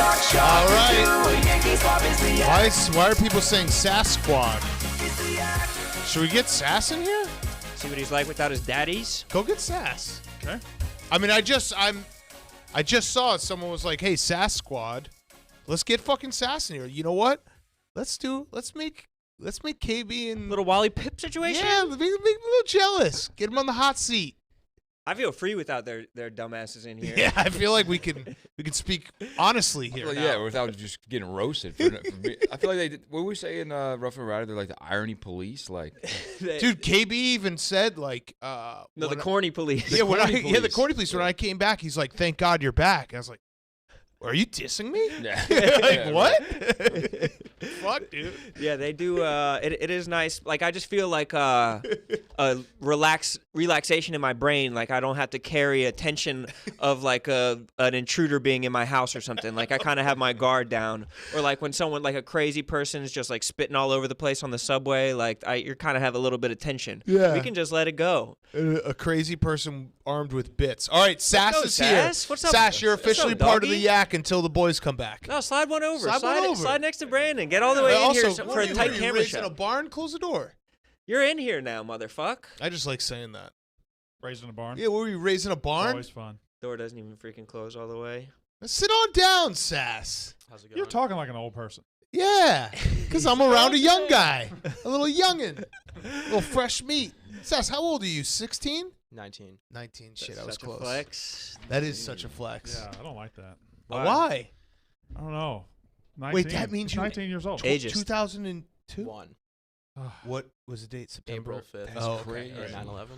All right. Why are people saying Sasquatch? Should we get Sass in here? See what he's like without his daddies? Go get Sass. Okay. I mean, I just saw it. Someone was like, "Hey, Sass Squad, let's get fucking Sass in here." You know what? Let's make KB and Little Wally Pip situation? yeah, make him a little jealous. Get him on the hot seat. I feel free without their dumbasses in here. Yeah, I feel like we can speak honestly here. Yeah, without just getting roasted. I feel like they did, what we say in Rough and Rider, they're like the irony police. Like, dude, KB even said like, the corny police. Yeah, the corny police. When I came back, he's like, "Thank God you're back." I was like, "Are you dissing me?" yeah. Like, Yeah, what? Fuck, dude. Yeah, they do. It is nice. Like, I just feel like a relaxation in my brain. Like, I don't have to carry a tension of like an intruder being in my house or something. Like, I kind of have my guard down. Or like when someone, like a crazy person is just like spitting all over the place on the subway. Like, you kind of have a little bit of tension. Yeah. We can just let it go. A crazy person armed with bits. All right, Sass go, is Sass. here. What's up? Sass, you're officially What's up, part of the doggy? Yak until the boys come back. No, slide one over. Slide one over. Slide next to Brandon. Get all the way in here Also, for a tight camera raised in shot. a barn. Close the door. You're in here now, motherfuck. I just like saying that. Raised in a barn. Yeah, were you raised in a barn? Always fun. Door doesn't even freaking close all the way. Sit on down, Sass. How's it going? You're talking like an old person. Yeah, because I'm around a young guy, a little youngin', a little fresh meat. Sass, how old are you? 16? 19. 19. Shit, That's I was such a close. flex. That is such a flex. Yeah, I don't like that. Why? I don't know. 19. Wait, that means you 19 years old. Ageist. 2002? 1. What was the date? September? April 5th. Oh, okay. crazy. All right. 9/11.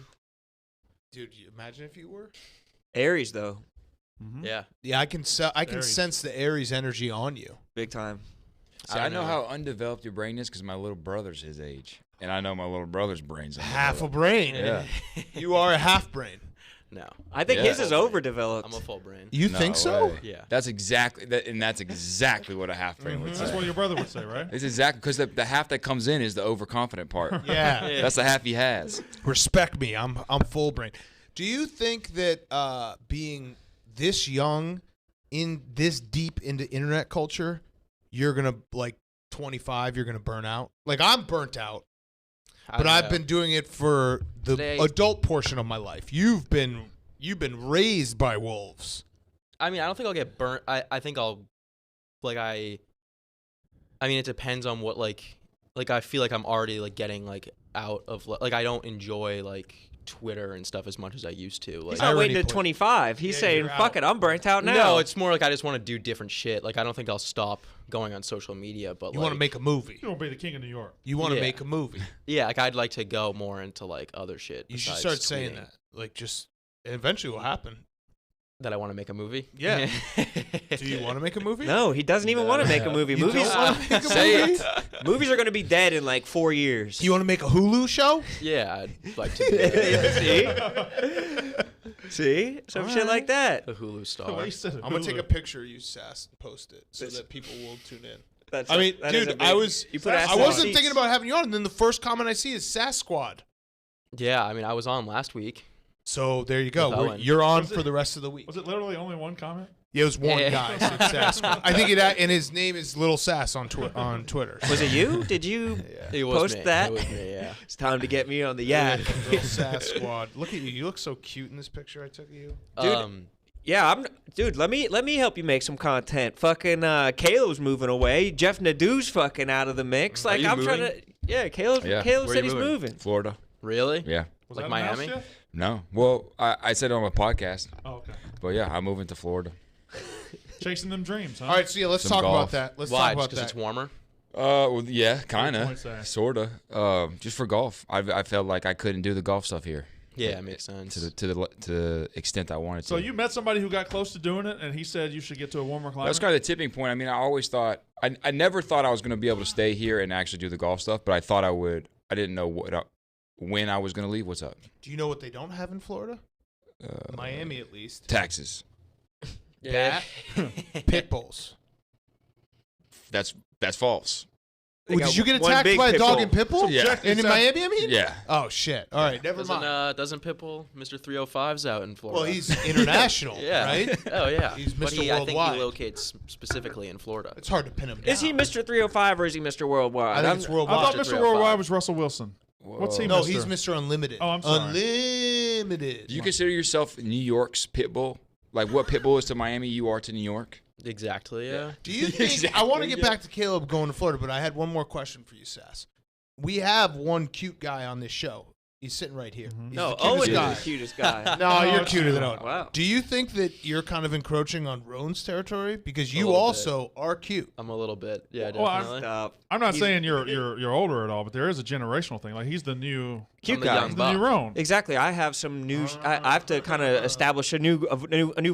Dude, imagine if you were. Aries, though. Mhm. Yeah. Yeah, I can Aries. sense the Aries energy on you. Big time. See, I know how undeveloped your brain is because my little brother's his age, and I know my little brother's brain's Half a undeveloped. brain. Yeah. You are a half brain. No. I think Yeah. his is overdeveloped. I'm a full brain. You No think so? way. Yeah. That's exactly that, and that's exactly what a half brain would say. That's what your brother would say, right? It's exactly because the half that comes in is the overconfident part. Yeah. Yeah. That's the half he has. Respect me. I'm full brain. Do you think that being this young, in this deep into internet culture, you're gonna like 25, you're gonna burn out? Like I'm burnt out, but I've been doing it for the adult portion of my life. You've been raised by wolves. I mean, I don't think I'll get burnt. I think I'll, like, I mean, it depends on what, like I feel like I'm already, like, getting, like, out of, like, I don't enjoy, like, Twitter and stuff as much as I used to. Like, He's not waiting to Irony point. 25. He's Yeah, saying, you're fuck out. it, I'm burnt out now. no, it's more like I just want to do different shit. Like, I don't think I'll stop going on social media, but, You like, want to make a movie. You won't be the king of New York. You want to Yeah. make a movie. yeah, like, I'd like to go more into, like, other shit. You should besides start saying tweeting. that. Like just eventually will happen. That I want to make a movie? Yeah. Do you want to make a movie? No, he doesn't even want to make a movie. You Movies, don't wanna make a Say movie? it. movies are going to be dead in like 4 years. You want to make a Hulu show? Yeah, I'd like to do that. See? Some shit like that. A Hulu The star. way you said it, I'm gonna take a Hulu. picture of you, Sass, and post it so that people will tune in. That's I mean, that is a dude, big- I was You put I ass in wasn't seats. thinking about having you on, and then the first comment I see is Sass Squad. Yeah, I mean, I was on last week. So there you go. With Owen. You're on Was it- for the rest of the week. Was it literally only one comment? Yeah, it was one Yeah. guy. Said Sass Squad. I think and his name is Little Sass on Twitter. Was it you? Did you It was post me. that? It was me, yeah. It's time to get me on the yak. Little Sass Squad. Look at you. You look so cute in this picture I took of you. Dude, Yeah, dude. Let me help you make some content. Fucking Caleb's moving away. Jeff Nadeau's fucking out of the mix. Like you I'm trying moving? to. Yeah, Caleb. Yeah. Caleb Where said you he's moving? moving. Florida. Really? Yeah. Was Like that announced Miami? yet? No. Well, I said it on my podcast, Oh, okay. but yeah, I'm moving to Florida. Chasing them dreams, huh? All right, so yeah, let's Some talk about golf. that. Let's Why? talk about Just because that. it's warmer? Well, yeah, kind point, of, Zach. sorta. Just for golf, I felt like I couldn't do the golf stuff here Yeah, it makes sense. to the extent I wanted So to. you met somebody who got close to doing it, and he said you should get to a warmer climate? That's kind of the tipping point. I mean, I always thought I never thought I was going to be able to stay here and actually do the golf stuff, but I thought I would. I didn't know when I was going to leave. What's up? Do you know what they don't have in Florida? Miami, at least. Taxes. Yeah. Pit bulls. That's false. Did you get one attacked big by a pit dog bull. in Pitbull? Yeah. And in Miami, I mean? Yeah. Oh, shit. All right, never mind. Doesn't Pitbull, Mr. 305's out in Florida? Well, he's international, yeah. right? Oh yeah. He's But Mr. I think Worldwide. he locates specifically in Florida. It's hard to pin him down. Is he Mr. 305 or is he Mr. Worldwide? I think it's I worldwide. thought Mr. Mr. 305. Worldwide was Russell Wilson. What's he? No, Mr.? he's Mr. Unlimited. Oh, I'm sorry. Unlimited. Do you consider yourself New York's Pitbull? Like what Pitbull is to Miami, you are to New York? Exactly. Yeah. Do you think I want to get back to Caleb going to Florida, but I had one more question for you, Sass. We have one cute guy on this show. He's sitting right here. He's No, the Owen cutest is guy. the cutest guy. No, you're it's cuter than true. Owen. Wow. Do you think that you're kind of encroaching on Roan's territory because you little bit. also are cute? I'm a little bit. Yeah, Well, definitely. Stop. I'm not He's- saying you're older at all, but there is a generational thing. Like he's the new Cute I'm the guy. young he's the buck. new Roan. Exactly. I have some new. I have to kind of establish a new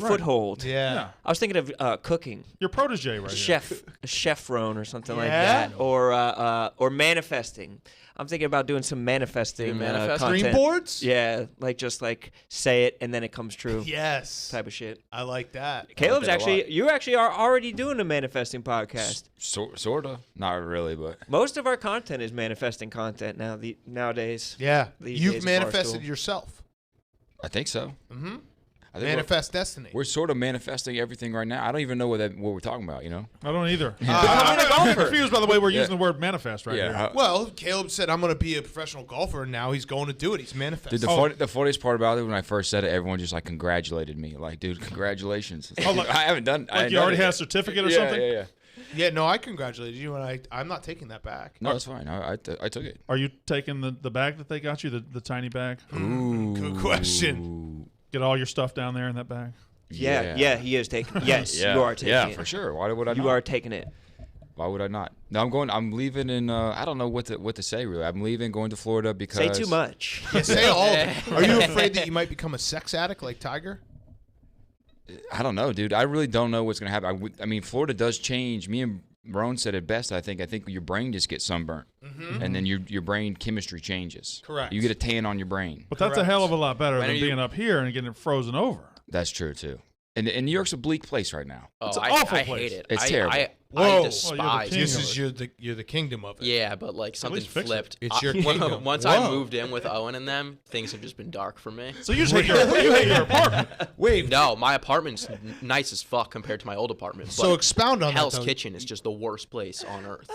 foothold. Yeah. Yeah. I was thinking of cooking, Your protege right chef Roan or something like Yeah? that, or manifesting. I'm thinking about doing some manifesting, Doing manifest? content. Dream boards? Yeah, like just like say it and then it comes true. Yes. Type of shit. I like that. Caleb's that a lot. you actually are already doing a manifesting podcast. Sort of. Not really, but Most of our content is manifesting content nowadays. Yeah. These You've days, manifested Barstool. yourself. I think so. Mm-hmm. I think Manifest destiny. we're sort of manifesting everything right now. I don't even know what we're talking about, you know? I don't either. I'm I'm confused by the way we're using the word manifest right here. Well, Caleb said, I'm going to be a professional golfer, and now he's going to do it. He's manifesting. Dude, the funniest part about it, when I first said it, everyone just like congratulated me. Like, dude, congratulations. It's like, I haven't done. I Like ain't you done already it had a yet. certificate or Yeah, something? yeah. Yeah, no, I congratulated you, and I'm not taking that back. No, that's fine. I took it. Are you taking the bag that they got you, the tiny bag? Ooh. Good question. Get all your stuff down there in that bag? Yeah, he is taking. Yes, Yeah. you are taking Yeah, it. for sure. Why would I not? You are taking it. Why would I not? No, I'm leaving in. I don't know what to say really. I'm leaving, going to Florida because. Say too much. Yeah, say all of it. Are you afraid that you might become a sex addict like Tiger? I don't know, dude. I really don't know what's gonna happen. I mean, Florida does change. Me and Roan said it best. I think your brain just gets sunburnt, and then your brain chemistry changes. Correct. You get a tan on your brain. But that's a Correct. hell of a lot better When than are you- being up here and getting it frozen over. That's true too. And New York's a bleak place right now. Oh, It's an I awful hate place. it. It's I, terrible. I Whoa. despise king This of is you're the kingdom of it. Yeah, but like something least fix it. flipped. It's your kingdom. Once I Whoa. moved in with Owen and them, things have just been dark for me. So you just hate you hate your apartment. Wait, No, my apartment's nice as fuck compared to my old apartment. so but expound on Hell's that. Though. Kitchen is just the worst place on earth.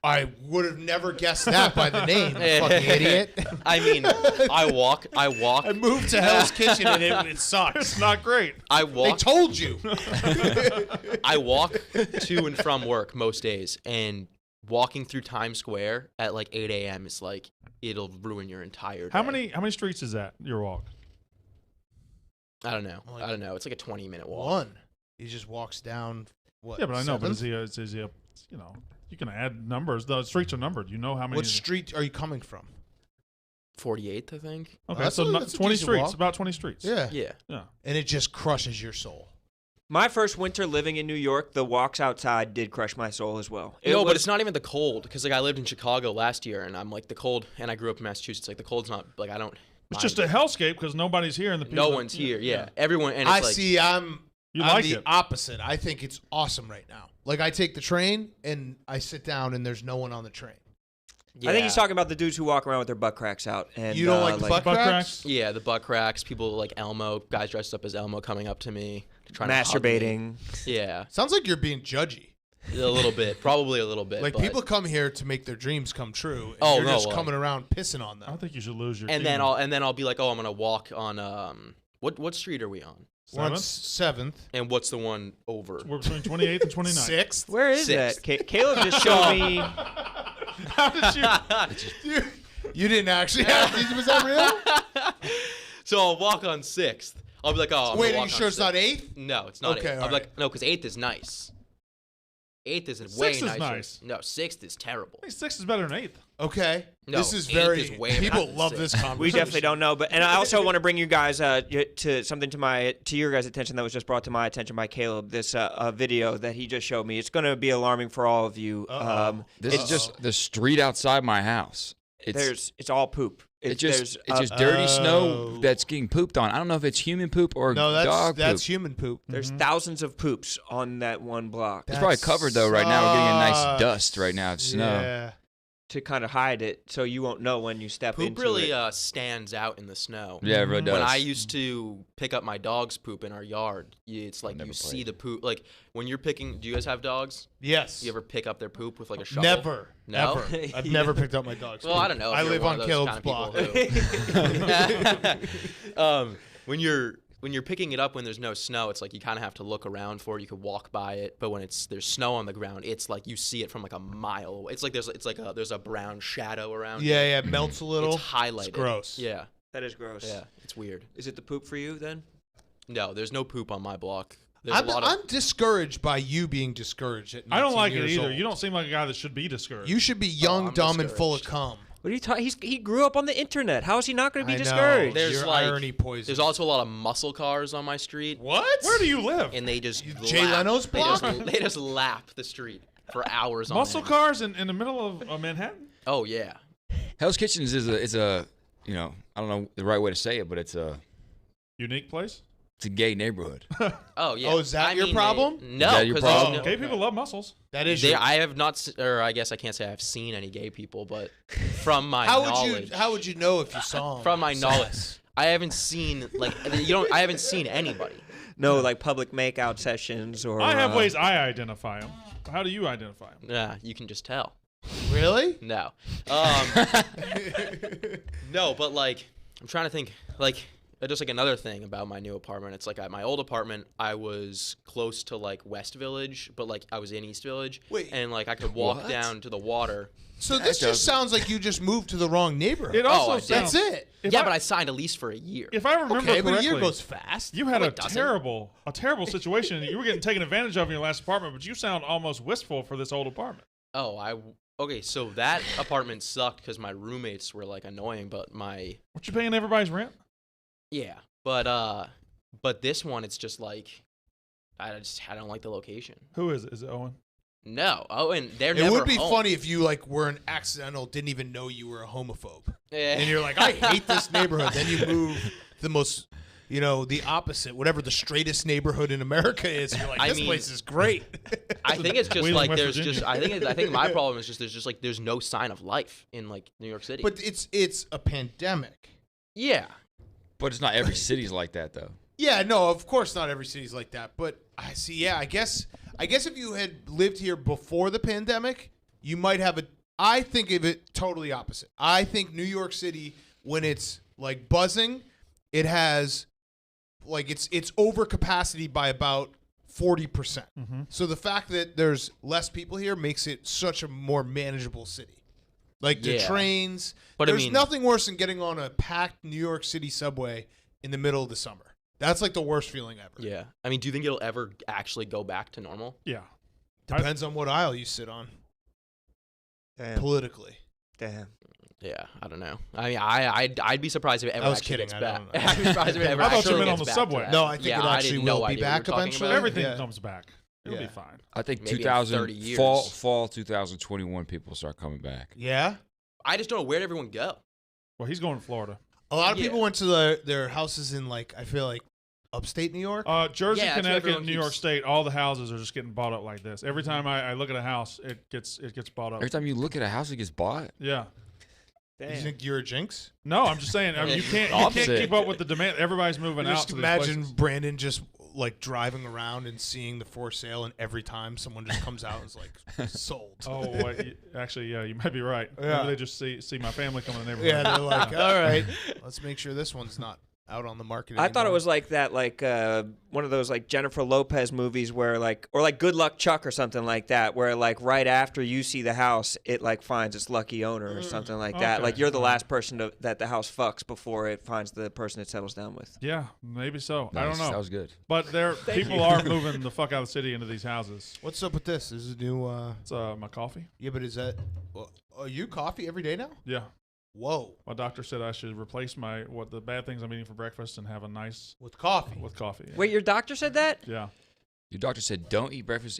I would have never guessed that by the name, you fucking idiot. I mean, I walk. I moved to Hell's Kitchen and it sucks. It's not great. I They walk. told you. I walk to and from work most days, and walking through Times Square at like 8 a.m. is like it'll ruin your entire day. How many streets is that, your walk? I don't know. It's like a 20-minute walk. One. He just walks down. What? Yeah, but I know. But Seventh? is he a, you know, you can add numbers. The streets are numbered. You know how many. What street are you coming from? 48th, I think. Okay, That's so that's a 20 decent streets. walk. About 20 streets. Yeah. Yeah. Yeah. And it just crushes your soul. My first winter living in New York, the walks outside did crush my soul as well. No, but it's not even the cold, because like I lived in Chicago last year, and I'm like the cold, and I grew up in Massachusetts. Like the cold's not like I don't. It's just a hellscape because nobody's here and the people. No one's here. Yeah, everyone. And it's I like, see. I'm like the it. opposite. I think it's awesome right now. Like I take the train and I sit down and there's no one on the train. Yeah. I think he's talking about the dudes who walk around with their butt cracks out. And You don't like the butt butt cracks? cracks? Yeah, the butt cracks. People like Elmo, guys dressed up as Elmo coming up to me, trying to hug me. masturbating. Yeah, Sounds like you're being judgy. a little bit, probably a little bit. Like but- people come here to make their dreams come true. And Oh, you're no, just like- coming around pissing on I them. think you should lose your. and then I'll be like, oh, I'm gonna walk on what street are we on? We're on 7th. 7th. And what's the one over? We're between 28th and 29th. 6th. Where is Sixth. that? Caleb just showed me. How did you? You didn't actually have Was that real? So I'll walk on 6th. I'll be like, oh, I'm Wait, gonna are walk you sure on it's not 6th. 8th? No, it's not Okay, 8th. all I'm like, no, because 8th is nice. 8th is way 6th is nicer. nice. No, 6th is terrible. I think 6th is better than 8th. Okay. No, this is 8th very. is way people better than love 6th. this conversation. We definitely don't know, and I also want to bring you guys to something to your guys' attention that was just brought to my attention by Caleb. This video that he just showed me. It's going to be alarming for all of you. This is just the street outside my house. It's all poop. It's just dirty snow that's getting pooped on. I don't know if it's human poop or No, dog that's poop. human poop. There's thousands of poops on that one block. It's probably covered though right now. We're getting a nice sucks. dust right now of snow. Yeah. to kind of hide it so you won't know when you step Poop into really it. Stands out in the snow. Yeah, it really does. When I used to pick up my dog's poop in our yard, it's like never you see played. the poop. Like when you're picking, do you guys have dogs? Yes. You ever pick up their poop with like a shovel? Never. No? Ever. I've never picked up my dog's Well, poop. I don't know. if I you're live one on of those Caleb's kind block. of people who- when you're picking it up when there's no snow, it's like you kind of have to look around for it. You could walk by it, but when there's snow on the ground, it's like you see it from like a mile away. It's like there's a brown shadow around. Yeah, it melts a little. It's highlighted. It's gross. Yeah, That is gross. yeah, it's weird. Is it the poop for you then? No, there's no poop on my block. There's a lot of I'm discouraged by you being discouraged at 19 I don't like it years either. old. You don't seem like a guy that should be discouraged. You should be young, I'm dumb, and full of discouraged. cum. What are you talking? He grew up on the internet. How is he not going to be I know. discouraged? There's Your like- irony poison. There's also a lot of muscle cars on my street, What? Where do you live? and they just Jay lap- Leno's block? They just lap the street for hours on Muscle end. cars in the middle of Manhattan? Oh yeah. Hell's Kitchens is a you know, I don't know the right way to say it, but it's a Unique place? gay neighborhood. Oh yeah. Oh, is that your problem? No, Is that your 'cause there's problem? no- Gay people love muscles. That is. They, your- I have not, or I guess I can't say I've seen any gay people, but from my How knowledge, would you know if you saw him? from my knowledge, I haven't seen I haven't seen anybody. No, like public makeout sessions or. I have ways I identify them. How do you identify them? Yeah, you can just tell. Really? No, no, but like I'm trying to think, like just like another thing about my new apartment. It's like at my old apartment, I was close to like West Village, but like I was in East Village, Wait. and like I could walk What? down to the water. So this just sounds like you just moved to the wrong neighborhood. It also I did. sounds. That's it. If Yeah, but I signed a lease for a year. If I remember Okay, but a correctly, year goes fast. you had No, a it doesn't. terrible situation. You were getting taken advantage of in your last apartment, but you sound almost wistful for this old apartment. Oh, okay. So that apartment sucked because my roommates were like annoying, but What you paying everybody's rent? yeah, but this one it's just like I don't like the location. Who is it? Is it Owen? No, oh, and they're It never would be home. funny if you like were an accidental, didn't even know you were a homophobe, Yeah. and you're like, I hate this neighborhood. Then you move the most, the opposite, whatever the straightest neighborhood in America is. You're like, I this mean- place is great. I think it's just Wheeling, like West there's Virginia. just I think my problem is just there's no sign of life in like New York City. But it's a pandemic. yeah, But it's not every city's like that though. Yeah, no, of course not every city's like that. But I see. Yeah, I guess if you had lived here before the pandemic, you might have a. I think of it totally opposite. I think New York City, when it's like buzzing, it has like it's over capacity by about 40%. So the fact that there's less people here makes it such a more manageable city. Like the Yeah. trains, But I there's mean- nothing worse than getting on a packed New York City subway in the middle of the summer. That's like the worst feeling ever. yeah. I mean, do you think it'll ever actually go back to normal? Yeah. Depends on what aisle you sit on Damn. politically. Damn. Yeah, I don't know. I mean, I'd be surprised if it ever I was actually kidding. gets I back. don't know. I'd be surprised if it ever I thought you actually meant on gets the back to subway. that. No, I think yeah, it I actually didn't know will be idea what back you were talking eventually. about. Everything Yeah. comes back. It'll be Yeah. fine. I think Maybe in 2000 30 years. fall 2021 people start coming back. Yeah. I just don't know where'd everyone go. Well, he's going to Florida. A lot of Yeah. people went to their houses in like I feel like upstate New York. Jersey, Yeah, that's what Connecticut, everyone and New York keeps- State, all the houses are just getting bought up like this. Every time I look at a house, it gets bought up. Every time you look at a house, it gets bought. Yeah. You Damn. think you're a jinx? No, I'm just saying. I mean, you can't Opposite. keep up with the demand. Everybody's moving out Just to these imagine places. Brandon just like driving around and seeing the for sale, and every time someone just comes out and is like sold. Oh, wait, actually, yeah, you might be right. Yeah. Maybe they just see my family coming in the neighborhood. Yeah, they're like, all right, let's make sure this one's not out on the market. I thought it anymore." was like that, like one of those like Jennifer Lopez movies where like, or like Good Luck Chuck or something like that, where like right after you see the house, it like finds its lucky owner or something like that. Okay. Like you're the last person that the house fucks before it finds the person it settles down with. Yeah, maybe so. I Nice. don't know. That was good. But people are moving the fuck out of the city into these houses. What's up with this? This is a new. It's my coffee. Yeah, but is that? Are you coffee every day now? Yeah. Whoa, My doctor said I should replace the bad things I'm eating for breakfast and have a nice with coffee. with coffee. Wait, your doctor said that? Yeah. Your doctor said don't eat breakfast.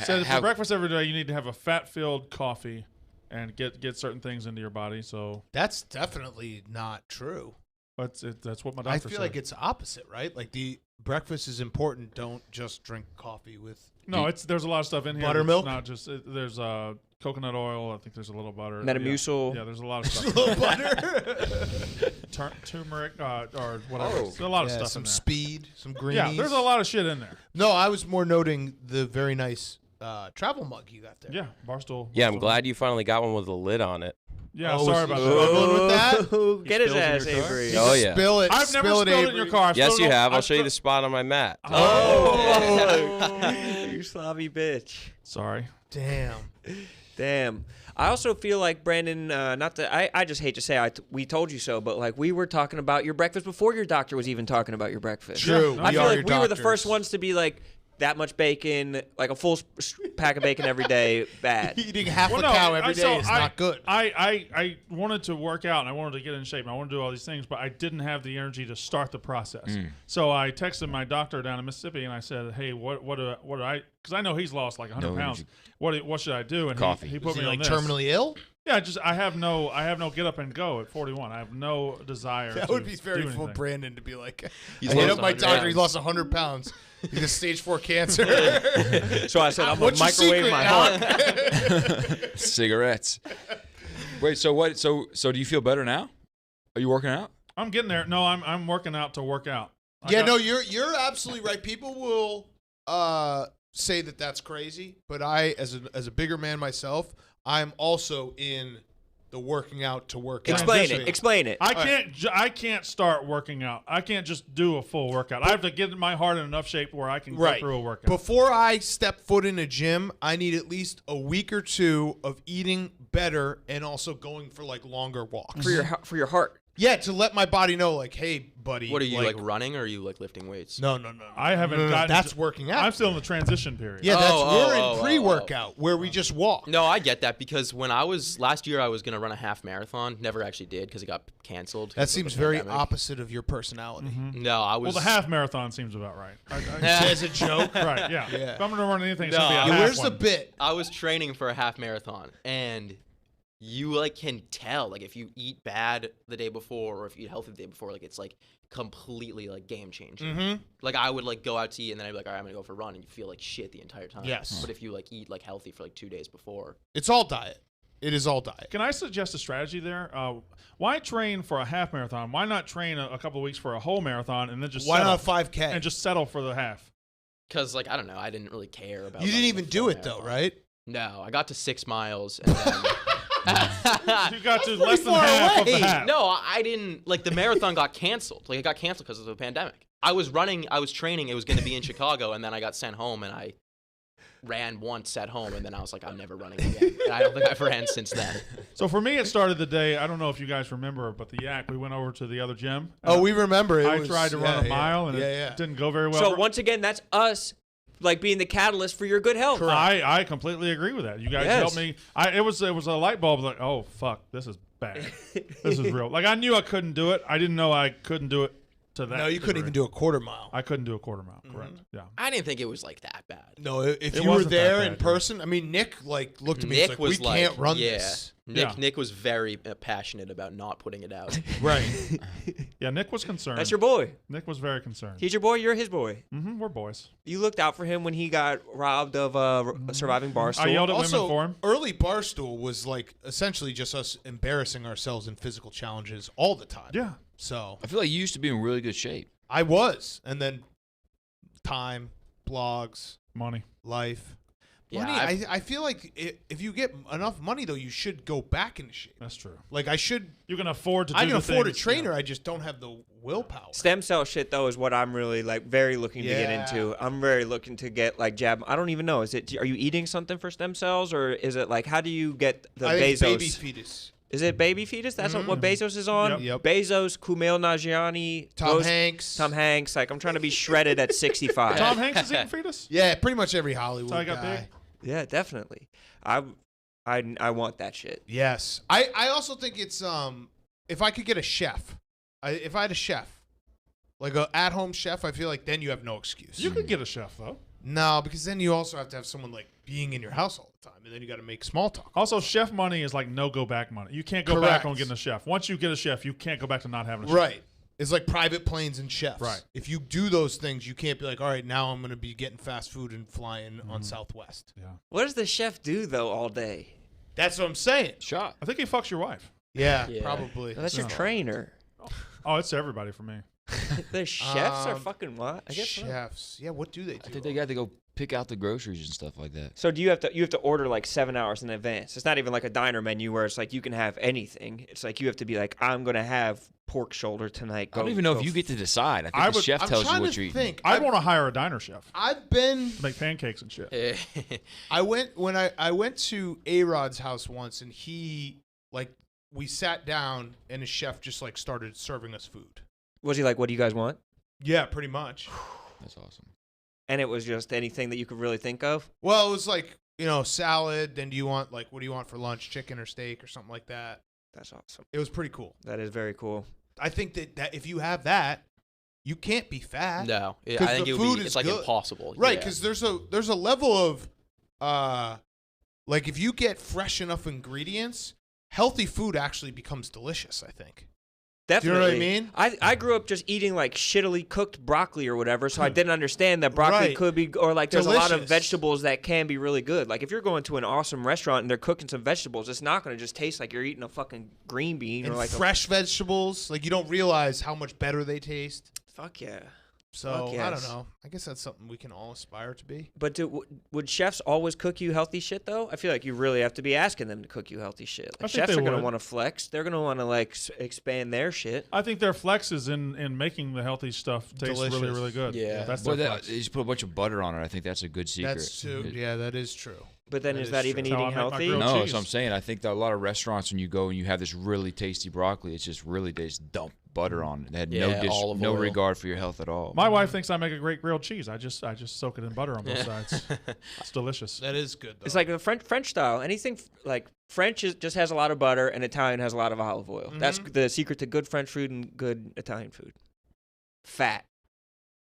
Said for breakfast every day, you need to have a fat-filled coffee and get certain things into your body. So That's definitely not true. But that's what my I doctor feel said. like it's opposite, right? Like the breakfast is important. Don't just drink coffee with. No, there's a lot of stuff in here. Buttermilk? Not just there's coconut oil. I think there's a little butter. Metamucil. Yeah, there's a lot of A stuff. little butter. Turmeric or whatever. Oh. There's a lot of stuff some in there. speed, some greenies. Yeah, there's a lot of shit in there. No, I was more noting the very nice travel mug you got there. Yeah, Barstool. Yeah, I'm Barstool. glad you finally got one with a lid on it. Yeah, Oh, sorry is about he that. struggling with that? Oh, get his spills in ass, your car? Avery. Oh, yeah. Spill it. I've never spill spilled it in Avery. your car. I've Yes, spilled you it on- have. I'll I've show you spilled- the spot on my mat. Oh, you sloppy bitch. Sorry. Damn. I also feel like Brandon. Not that I just hate to say we told you so, but like we were talking about your breakfast before your doctor was even talking about your breakfast. True. Yeah, I we feel are like your we were the doctors. first ones to be like that much bacon, like a full pack of bacon every day, bad. Eating half Well, a no, cow every day so is not good. I wanted to work out and I wanted to get in shape and I wanted to do all these things, but I didn't have the energy to start the process. So I texted my doctor down in Mississippi and I said, "Hey, what do I? Because I know he's lost like 100 No pounds. energy. What should I do?" And Coffee. He put Is he me on like this. terminally ill? Yeah, I have no get up and go at 41. I have no desire. That to would be very do full anything. Brandon to be like, He's I hit lost up my 100 doctor. He pounds. lost 100 pounds. He has stage 4 cancer. So I said, I'm What's gonna your microwave secret, my Alec? heart. Cigarettes. Wait, so what? So do you feel better now? Are you working out? I'm getting there. No, I'm working out to work out. Yeah, no, you're absolutely right. People will say that that's crazy, but I, as a bigger man myself, I'm also in the working out to work out. Explain it. I can't start working out. I can't just do a full workout. I have to get my heart in enough shape where I can go Right. through a workout. Before I step foot in a gym, I need at least a week or two of eating better and also going for like longer walks. for your heart. Yeah, to let my body know, like, hey, buddy. What are you like running or are you like lifting weights? No. I haven't No, gotten. that's working out. I'm still in the transition period. Yeah, that's Oh, we're oh, in oh, pre-workout where we just walk. No, I get that because when I was last year, I was gonna run a half marathon. Never actually did because it got canceled. That because of seems the very pandemic. opposite of your personality. No, I Well, was. the half marathon seems about right. As a joke. Right. Yeah. Yeah. If I'm gonna run anything, it's No, gonna be a I- Yeah, half where's one. the bit? I was training for a half marathon, and you like can tell like if you eat bad the day before or if you eat healthy the day before, like it's like completely like game changing. Mm-hmm. Like I would like go out to eat and then I'd be like, all right, I'm gonna go for a run, and you feel like shit the entire time. Yes. But if you like eat like healthy for like 2 days before, It's all diet. It is all diet. Can I suggest a strategy there? Why train for a half marathon? Why not train a couple of weeks for a whole marathon and then just Why settle, not 5K? and just settle for the half? because like I don't know, I didn't really care about. You didn't running even a do full it though, marathon. right? No, I got to 6 miles and then. You got to less than far half of away. the half. No, I didn't. Like the marathon got canceled. Like it got canceled because of the pandemic. I was training. It was going to be in Chicago, and then I got sent home, and I ran once at home, and then I was like, I'm never running again. And I don't think I've ran since then. So for me, it started the day. I don't know if you guys remember, but the Yak. We went over to the other gym. Oh, we remember it. I was, tried to run a mile, and it didn't go very well. So once again, that's us, like being the catalyst for your good health. I completely agree with that. You guys Yes. helped me. It was a light bulb. Like, oh fuck, this is bad. This is real. Like I knew I couldn't do it. I didn't know I couldn't do it to that. No, you couldn't even do a quarter mile. I couldn't do a quarter mile. Correct. Yeah. I didn't think it was like that bad. No, if It you were wasn't that there bad, in yeah. person, I mean, Nick like looked at me. Nick Nick was we like, can't run yeah. this. Yeah. Nick was very passionate about not putting it out. Right. Yeah. Nick was concerned. That's your boy. Nick was very concerned. He's your boy. You're his boy. We're boys. You looked out for him when he got robbed of surviving Barstool. I yelled at Also, women for him. early Barstool was like essentially just us embarrassing ourselves in physical challenges all the time. Yeah. So I feel like you used to be in really good shape. I was, and then time, blogs, Money. life. Yeah, Money, I feel like if you get enough money though, you should go back into shape. That's true. Like I should. You can afford to. Do I can the afford a things, trainer. yeah. I just don't have the willpower. Stem cell shit though is what I'm really like very looking to get Yeah. into. I'm very looking to get like jab. I don't even know. Are you eating something for stem cells or is it like how do you get the I think Bezos? baby fetus. Is it baby fetus? That's what Bezos is on. Yep. Yep. Bezos, Kumail Nanjiani, Tom Hanks. Tom Hanks. Like I'm trying to be shredded at 65. Tom Hanks is eating fetus. Yeah, pretty much every Hollywood So I got guy. big. Yeah, definitely. I want that shit. Yes, I also think it's if I could get a chef, if I had a chef, like a at-home chef, I feel like then you have no excuse. You could get a chef though. No, because then you also have to have someone like being in your house all the time, and then you got to make small talk. Also, chef money is like no go back money. You can't go Correct. back on getting a chef. Once you get a chef, you can't go back to not having a chef. Right. is like private planes and chefs. Right. If you do those things, you can't be like, all right, now I'm going to be getting fast food and flying on Southwest. Yeah. What does the chef do though all day? That's what I'm saying. Shot. I think he fucks your wife. Yeah, Yeah. probably. Well, that's your trainer. Oh, it's everybody for me. The chefs are fucking what? I guess. Chefs. Yeah, what do they do? I think they got to go pick out the groceries and stuff like that. So do you have to order like 7 hours in advance? It's not even like a diner menu where it's like you can have anything. It's like you have to be like, I'm gonna have pork shoulder tonight. I don't even know if you get to decide. I think the chef I'm tells you trying what to you're eating. think. I'd want to hire a diner chef I've been. to make pancakes and shit. I went to A-Rod's house once, and we sat down, and his chef just like started serving us food. Was he like, what do you guys want? Yeah, pretty much. That's awesome. And it was just anything that you could really think of. Well, it was like, salad. Then what do you want for lunch? Chicken or steak or something like that. That's awesome. It was pretty cool. That is very cool. I think that if you have that, you can't be fat. No, I 'Cause think the it would food be. is It's like good. impossible. Right, Yeah. because there's a level of, like if you get fresh enough ingredients, healthy food actually becomes delicious, I think. Definitely. Do you know what I mean? I grew up just eating like shittily cooked broccoli or whatever, so I didn't understand that broccoli Right. could be, or like there's a lot of Delicious. vegetables that can be really good. Like if you're going to an awesome restaurant and they're cooking some vegetables, it's not going to just taste like you're eating a fucking green bean And or like fresh vegetables, like you don't realize how much better they taste. fuck yeah. So Fuck I don't yes. know. I guess that's something we can all aspire to be. But would chefs always cook you healthy shit though? I feel like you really have to be asking them to cook you healthy shit. I Like, think chefs they are going to would. want to flex. They're going to want to like expand their shit. I think their flex is in making the healthy stuff taste really, Delicious. really good. Yeah. That's Well, their they flex. just put a bunch of butter on it. I think that's a good secret. That's true. Yeah, that is true. But then That is is that true. even That's how I eating make my healthy? grilled No, that's cheese. what I'm saying. I think that a lot of restaurants, when you go and you have this really tasty broccoli, it's just really they just dump butter on it. They had Yeah, olive no oil. regard for your health at all. My wife thinks I make a great grilled cheese. I just soak it in butter on both sides. It's delicious. That is good though. It's like the French style. Anything like French just has a lot of butter, and Italian has a lot of olive oil. That's the secret to good French food and good Italian food. Fat.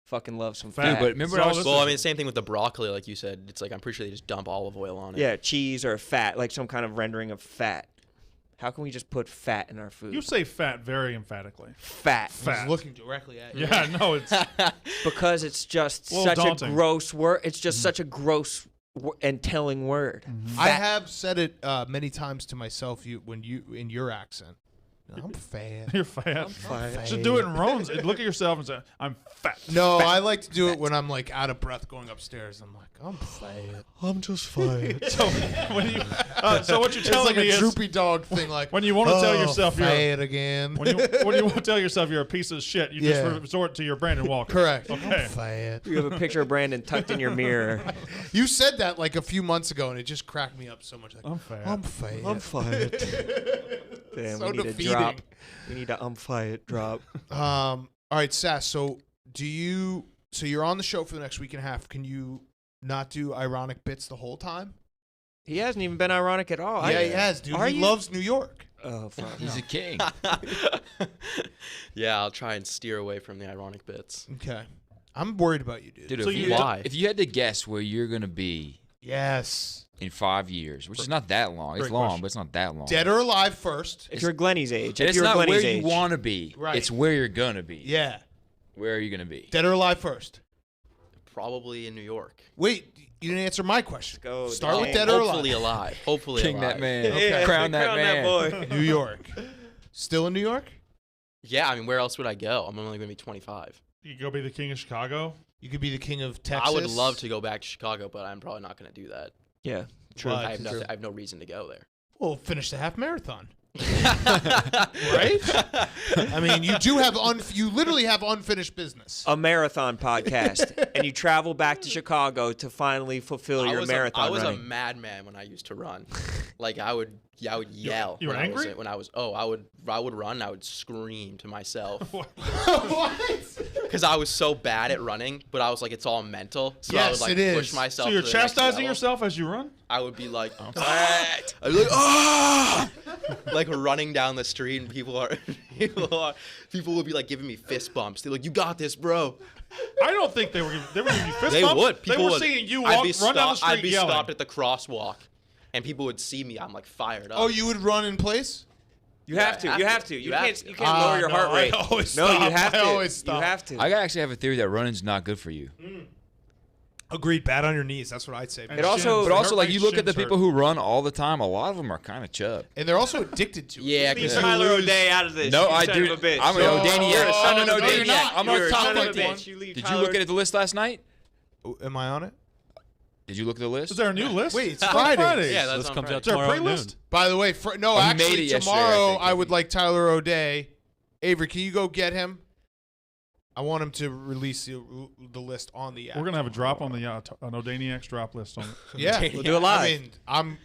Fucking love some fat. Fat. Dude, but remember, So I was this Well, I mean, same thing with the broccoli, like you said. It's like I'm pretty sure they just dump olive oil on it. Yeah, cheese or fat, like some kind of rendering of fat. How can we just put fat in our food? You say fat very emphatically. Fat. I was Fat. looking directly at you. Yeah, no, it's Because it's just A little such daunting. a gross word. It's just such a gross and telling word. I Fat. have said it many times to myself. When you in your accent, I'm fat. you're fat. fat. Should do it in Roan's. Look at yourself and say, "I'm fat." No, I like to do it when I'm like out of breath going upstairs. I'm like, I'm fat. I'm just fat. So when you, so what you're It's telling like me a is droopy dog thing. Like when you want to tell "Oh, yourself you're fat again. when you want to tell yourself you're a piece of shit, you Yeah. just resort to your Brandon Walker. Correct. Okay. I'm fat. You have a picture of Brandon tucked in your mirror. You said that like a few months ago, and it just cracked me up so much. Like, I'm fat. I'm fat. I'm fired. Damn, So we need defeating. a drop. We need a fired drop. All right, Sass. So you're on the show for the next week and a half. Can you not do ironic bits the whole time? He hasn't even been ironic at all. Yeah, he has, dude. Are He you? loves New York. Oh, fuck. He's a king. Yeah, I'll try and steer away from the ironic bits. Okay. I'm worried about you, dude. Dude, So why? if you had to guess where you're gonna be Yes. in 5 years, which is not that long. It's Great long, question. but it's not that long. Dead or alive first. If you're Glenny's age. And If it's you're not where Glenny's you age. want to be. Right. It's where you're gonna be. Yeah. Where are you gonna be? Dead or alive first. Probably in New York. Wait, you didn't answer my question. Go, Start with Dang. dead or Hopefully alive. alive. Hopefully King alive. that man. Okay. Crown that man. boy. New York. Still in New York? Yeah, I mean, where else would I go? I'm only going to be 25. You go be the king of Chicago. You could be the king of Texas. I would love to go back to Chicago, but I'm probably not going to do that. Yeah. True. I have nothing. I have no reason to go there. Well, finish the half marathon. Right? I mean, you do have you literally have unfinished business. A marathon podcast. And you travel back to Chicago to finally fulfill your marathon I was running. a madman when I used to run. Like I would yell. you were when angry? I would run. I would scream to myself What? because I was so bad at running. But I was like, it's all mental. So I Yes, would like it is. push myself. So you're to the next chastising level. yourself as you run? I would be like, I'd be like, ah, like running down the street, and people would be like giving me fist bumps. They're like, "You got this, bro." I don't think they were giving you fist They bumps. would. They People were would. seeing you I'd walk, be run down the stopped. street I'd be yelling. stopped at the crosswalk, and people would see me. I'm like fired up. Oh, you would run in place? You have to. You have to. You can't. You can't Ah, lower your no, heart rate. I always No, stop. you have I to. always stop. You have to. I actually have a theory that running's not good for you. Agreed. Bad on your knees. That's what I'd say. And It also- shins. But also, Heart like rate, you look at the shins people hurt. who run all the time. A lot of them are kind of chub. And they're also addicted to it. Yeah, Leave 'cause Tyler lose- O'Day out of this. No, you I son do. Of a bitch. I'm an No, O'Daniac. you're a son I'm of an a O'Daniac. bitch. I'm You're on a top son of a 50. bitch. You leave Did you Tyler look at the list last night? Am I on it? Did you look at the list? Is there a new list? Wait, it's On Friday. Fridays. Yeah, that's This on comes Friday. out Is there a tomorrow at noon. pre-list? By the way, no, Oh, he actually, made it yesterday, I tomorrow think. I would like Tyler O'Day. Avery, can you go get him? I want him to release the list on the Yak. We're gonna have a drop on the an O'Daniac's drop list on it. Yeah, We'll do it live. I mean,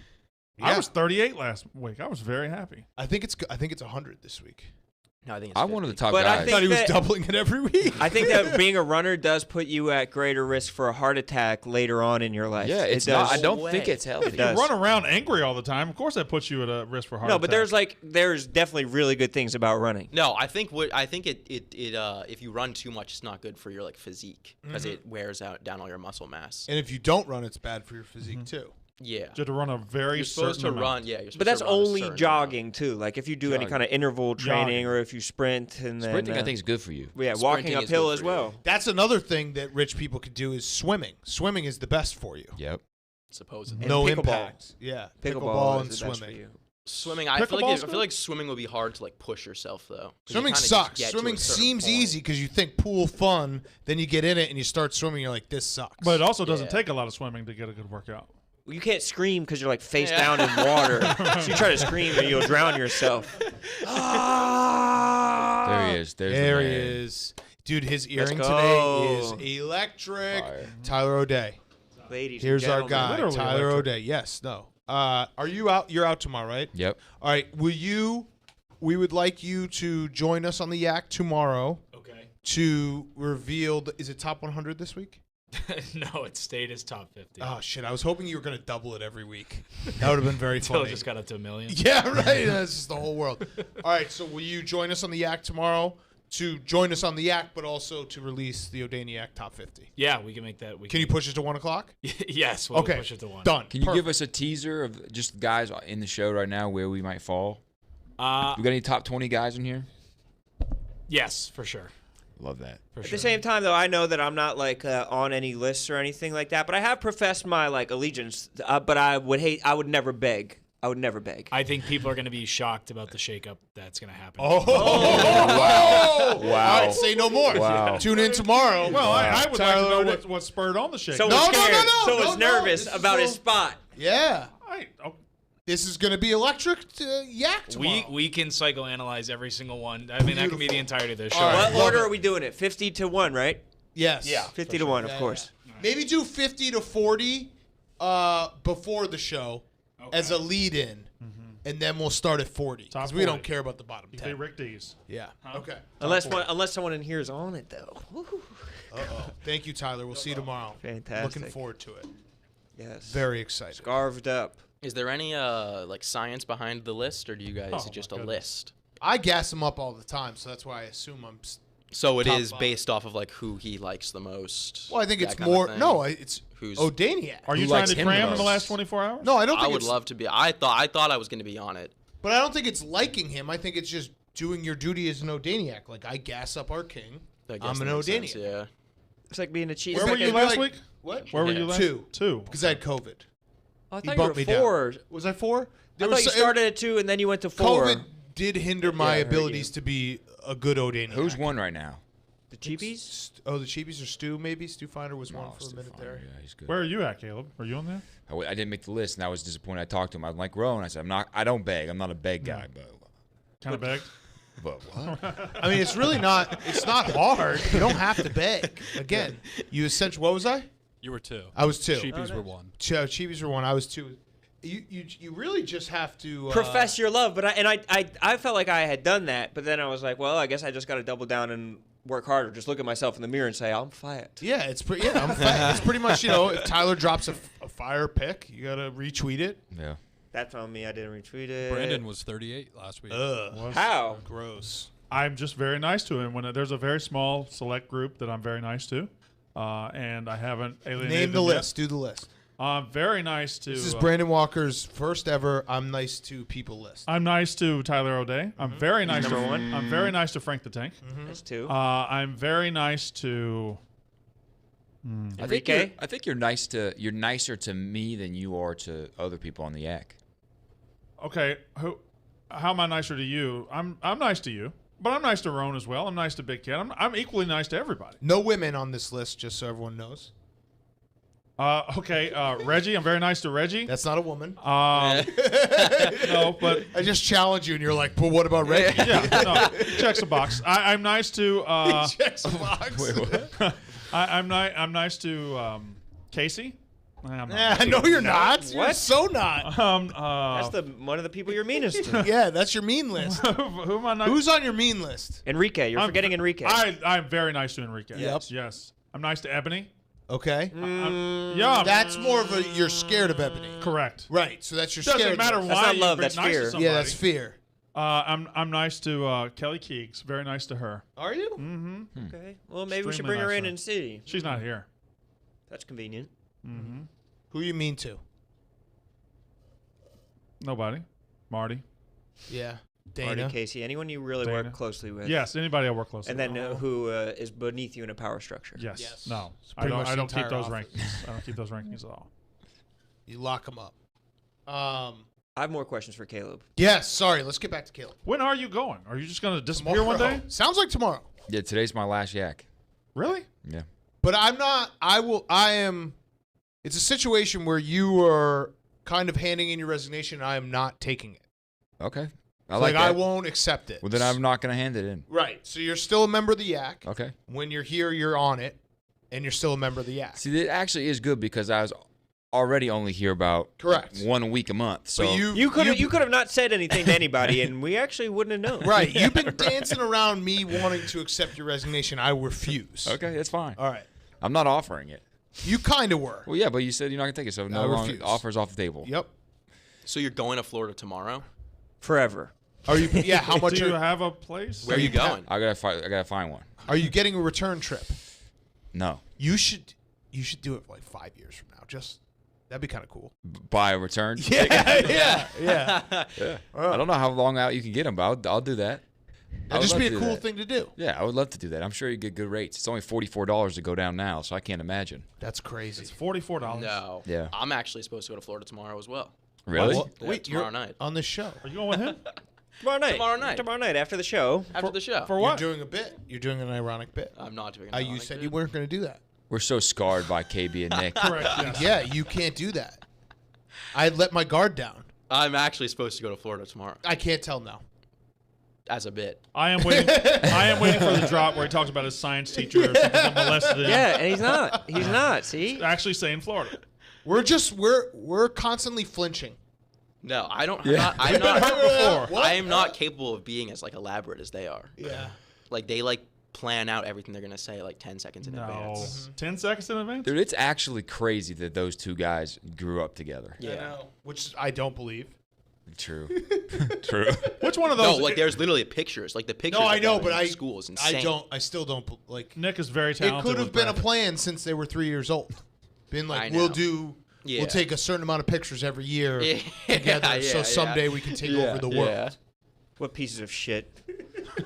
I yeah. was 38 last week. I was very happy. I think it's 100 this week. No, I think it's I'm one of the 50. top But I I guys. think thought he was that- doubling it every week. I think that being a runner does put you at greater risk for a heart attack later on in your life. Yeah, it's it does. not. I don't No think way. it's healthy. If you does. run around angry all the time, of course that puts you at a risk for heart No, attack. but there's definitely really good things about running. No, I think it if you run too much, it's not good for your like physique because it wears down all your muscle mass. And if you don't run, it's bad for your physique too. Yeah, you have to run a very you're supposed to certain amount. run. Yeah, you're supposed But that's to run a only certain jogging too. Like if you do any Jogging. kind of interval training Jogging. or if you sprint and then Sprinting, I think, is good for you. yeah, Sprinting walking is uphill good as for you. well. That's another thing that rich people could do is swimming. Swimming is the best for you. Yep. amount, supposedly. And No pickleball. impact. Yeah, Pickleball and is the best for swimming. you. Swimming, I feel Pickleball's like swimming would be hard to like push yourself though. 'Cause you Swimming kinda just sucks. get to a Swimming certain seems point. easy because you think pool fun, then you get in it and you start swimming. You're like, this sucks. But it also doesn't Yeah. take a lot of swimming to get a good workout. Well, you can't scream because you're like face Yeah. down in water. So you try to scream and you'll drown yourself. There he is. There's there the he man. is, dude. His earring go. today is electric. Fire. Tyler O'Day. Ladies, Here's and our gentlemen. guy, Literally Tyler electric. O'Day. Yes, no. Are you out? You're out tomorrow, right? Yep. All right. We would like you to join us on the Yak tomorrow Okay. to reveal. Is it top 100 this week? No, it stayed as top 50. Oh shit! I was hoping you were gonna double it every week. That would have been very Until it funny. just got up to $1 million. Yeah, right. That's just the whole world. All right. So will you join us on the Yak tomorrow to join us on the Yak, but also to release the O'Daniac top 50? Yeah, we can make that. Can you push it to 1 o'clock? Yes, we'll Okay. push it to 1. Done. Can you give Perfect. us a teaser of just guys in the show right now where we might fall? Uh, We got any top 20 guys in here? yes, for sure. Love that. For At sure. the same time, though, I know that I'm not like on any lists or anything like that. But I have professed my like allegiance. But I would never beg. I would never beg. I think people are going to be shocked about the shakeup that's going to happen. Wow. Wow. All right. Say no more. Wow. Tune in tomorrow. Well, I would Tyler like to know O'Day. what spurred on the shake. So No, was no, no, scared. no, So no, was no. nervous This is about his so- spot. Yeah. Oh, This is gonna be electric Yak tomorrow. We can psychoanalyze every single one. I mean, that can be the entirety of the show. All right. What love order it. are we doing it? 50 to 1, right? Yes. 50 to 1, of Yeah, course. Maybe do 50 to 40 before the show as a lead-in, and then we'll start at 40 Top because we don't 40. care about the bottom you say 10. Rick D's. Yeah. Okay. Unless someone in here is on it, though. Woo-hoo. Uh-oh. Thank you, Tyler. We'll see you tomorrow. Fantastic. Looking forward to it. Yes. Very excited. Scarved up. Is there any like science behind the list, or do you guys is Oh, it just my a goodness. list? I gas him up all the time, so that's why I assume I'm. So it Top is five. based off of like who he likes the most. Well, I think that it's kind of more. thing? No, it's Who's- O'Daniac. Are Who you trying likes to him the cram in the most? last 24 hours? No, I don't I think would it's, love to be. I thought I was going to be on it. But I don't think it's liking him. I think it's just doing your duty as an O'Daniac. Like I gas up our king. I guess I'm an that makes sense, O'Daniac. Yeah. It's like being a cheat. Where it's were like you a- last like- week? What? Where were Yeah. you last? Two. 2. Because I had COVID. I He thought you bumped were me down. 4. Was I 4? I There thought was you so- started at 2 and then you went to 4. COVID did hinder my I heard abilities you. to be a good O'Daniac. Who's one right now? The cheapies? Oh, the Cheapies or Stu, maybe? Stu Finder was one Oh, for a Stefan, minute there. Yeah, he's good. Where are you at, Caleb? Are you on there? I didn't make the list, and I was disappointed. I talked to him. I'm like, Rowan, I said, I don't beg. I'm not a beg guy, Kind of begged. but what? I mean, it's really not. It's not hard. You don't have to beg. Again, you essentially. What was I? You were 2. I was 2. Cheapies were 1. Cheapies were 1. I was 2. You really just have to Profess your love, but I felt like I had done that, but then I was like, well, I guess I just got to double down and work harder. Just look at myself in the mirror and say, I'm fired. Yeah, it's pretty. Yeah, I'm fat. It's pretty much if Tyler drops a fire pick, you gotta retweet it. Yeah. That's on me. I didn't retweet it. Brandon was 38 last week. Ugh, How? gross. I'm just very nice to him. When there's a very small select group that I'm very nice to, and I haven't alienated Name the them yet. list. Do the list. Very nice to. This is Brandon Walker's first ever "I'm nice to people" list. I'm nice to Tyler O'Day. I'm very nice to Number one. I'm very nice to Frank the Tank. That's 2. I'm very nice to. Enrique? I think you're nicer to me than you are to other people on the Yak. Okay, how am I nicer to you? I'm nice to you, but I'm nice to Roan as well. I'm nice to Big Cat. I'm equally nice to everybody. No women on this list, just so everyone knows. Okay, Reggie. I'm very nice to Reggie. That's not a woman. No, but I just challenge you, and you're like, "But what about Reggie?" yeah, no, checks a box. I'm nice to. Checks the box. I'm nice to Casey. I'm not. Yeah, no, you're not. You're What? so not. That's one of the people you're meanest to. Yeah, that's your mean list. Who am I nice? Who's on your mean list? Enrique. You're forgetting Enrique. I'm very nice to Enrique. Yep. Yes. I'm nice to Ebony. Okay, Yeah. that's more of a you're scared of Ebony. correct. Right, so that's your Doesn't scared matter list. why. not you love, be that's nice to fear. somebody. Yeah, that's fear. I'm nice to Kelly Keegs. Very nice to her. Are you? Mm-hmm. Okay. Well, maybe we should Extremely bring her nice in to and see. She's not here. That's convenient. Mm-hmm. Who you mean to? Nobody. Marty. Yeah, Marty, Dana. Casey, anyone you really Dana. work closely with. Yes. Anybody I work closely And with. then who is beneath you in a power structure. Yes. Yes. No. It's I pretty don't. much I the don't keep entire those office. rankings. I don't keep those rankings at all. You lock them up. I have more questions for Caleb. Yes. Sorry. Let's get back to Caleb. When are you going? Are you just going to disappear Tomorrow. one day? Sounds like tomorrow. Yeah, today's my last Yak. Really? Yeah. But I'm not. I am. It's a situation where you are kind of handing in your resignation. And I am not taking it. Okay. I Like like that. I won't accept it. Well, then I'm not going to hand it in. Right. So you're still a member of the Yak. Okay. When you're here, you're on it, and you're still a member of the Yak. See, it actually is good because I was already only here about Correct. 1 week a month. So But You could have not said anything to anybody, and we actually wouldn't have known. Right. You've been dancing around me wanting to accept your resignation. I refuse. okay, that's fine. All right. I'm not offering it. You kind of were. Well, yeah, but you said you're not going to take it, so no I longer refuse. offers off the table. Yep. So you're going to Florida tomorrow? Forever. Are you? Yeah. How much? Do you Are, have a place? Where are you going? I gotta find one. are you getting a return trip? No, You should do it like 5 years from now. Just that'd be kind of cool. buy a return. Yeah. I don't know how long out you can get them, but I'll do that. I That'd would just love be to a do cool that. thing to do. Yeah, I would love to do that. I'm sure you get good rates. It's only $44 to go down now, so I can't imagine. That's crazy. It's $44. No. Yeah. I'm actually supposed to go to Florida tomorrow as well. Really? What? Yeah, Wait, tomorrow you're night. on this show. Are you going with him? Tomorrow night. Tomorrow night. after the show. After the show. For You're what? doing a bit. You're doing an ironic bit. I'm not doing You said you weren't going to do that. We're so scarred by KB and Nick. Correct. Yes. Yeah, you can't do that. I let my guard down. I'm actually supposed to go to Florida tomorrow I can't tell now. as a bit. I am waiting. I am waiting for the drop where he talks about his science teacher who got molested. in- Yeah, and he's not. He's not. See? Actually, saying Florida. We're constantly flinching. No, I don't. Yeah. I'm not. Hurt before. I am not capable of being as like elaborate as they are. Yeah. Like they like plan out everything they're gonna say like 10 seconds in No. advance. 10 seconds in advance? Dude, it's actually crazy that those two guys grew up together. Yeah. Which I don't believe. True. True. Which one of No, those? like there's literally pictures. Like the pictures. No, I of know, them but in I school is insane. I still don't like. Nick is very It talented. could have with been a Brad. plan since they were 3 years old. Been I like, know. we'll take a certain amount of pictures every year Yeah, together, so yeah, someday yeah. we can take Yeah, over the world. yeah. What pieces of shit.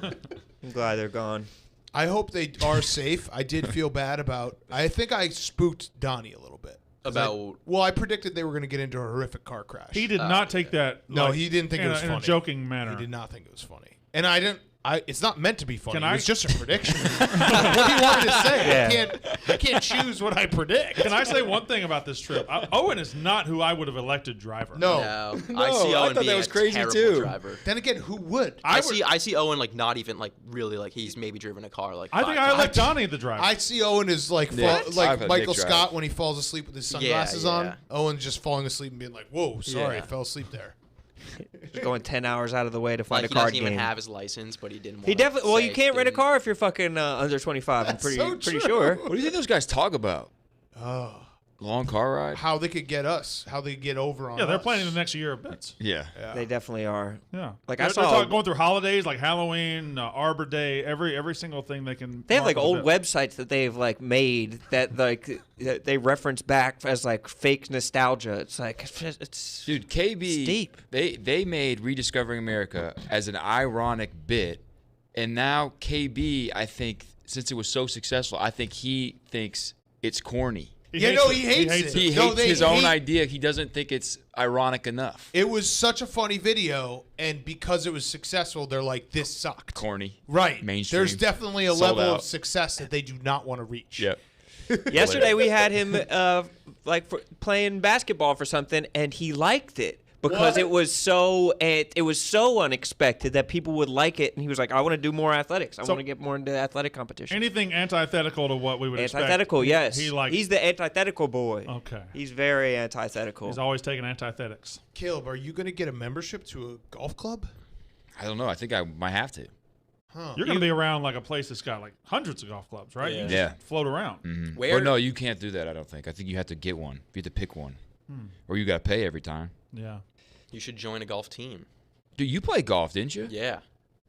I'm glad they're gone. I hope they are safe. I did feel bad about. I think I spooked Donnie a little bit. 'Cause About I predicted they were going to get into a horrific car crash. He did not take that. No, like, he didn't think it in was in funny. a joking manner. He did not think it was funny, and I didn't. It's not meant to be funny. Can It I- was just a prediction. What do you want me to say? Yeah. I can't choose what I predict. Can I say one thing about this trip? Owen is not who I would have elected driver. No. no, No, I see I Owen thought being that was a crazy terrible too. driver. Then again, who would? I see Owen like not even like really like he's maybe driven a car like. I think 5 I times. elect Donnie the driver. I see Owen as like Yeah. I've like had Michael Nick drive. Scott when he falls asleep with his sunglasses on. yeah. Owen's just falling asleep and being like, "Whoa, sorry, Yeah. I fell asleep there." Just going 10 hours out of the way to find Like, a he card doesn't even game. have his license, but he didn't. He wanna definitely. Well, say you can't rent a didn't. car if you're fucking under 25. I'm That's pretty so pretty true. sure. What do you think those guys talk about? Oh, Long car ride. how they could get us, how they could get over on Yeah, they're us. planning the next year of bits. Yeah. They definitely are. Yeah, Like, they're, I saw- they're going through holidays like Halloween, Arbor Day, every single thing they can. They have like market old with. websites that they've like made that like that they reference back as like fake nostalgia. It's like it's Dude, KB, deep. they made Rediscovering America as an ironic bit, and now KB, I think, since it was so successful, I think he thinks it's corny. He Yeah, hates no, it. he hates it. He No, hates they his own hate- idea. He doesn't think it's ironic enough. It was such a funny video, and because it was successful, they're like, this sucked. Corny. Right. Mainstream. There's definitely a Sold level of out. success that they do not want to reach. Yep. Yesterday we had him playing basketball for something, and he liked it because What? it was so unexpected that people would like it, and he was like, "I want to do more athletics. I So- want to get more into athletic competition." Anything antithetical to what we would expect. Antithetical, yes. He He's the antithetical boy. Okay. He's very antithetical. He's always taking antithetics. Caleb, are you going to get a membership to a golf club? I don't know. I think I might have to. You're going to be around like a place that's got like hundreds of golf clubs, right? You just Yeah. float around. Mhm. Where- Or no, you can't do that, I don't think. I think you have to get one. You have to pick one. Or you got to pay every time. Yeah. You should join a golf team. Dude, you play golf, didn't you? Yeah.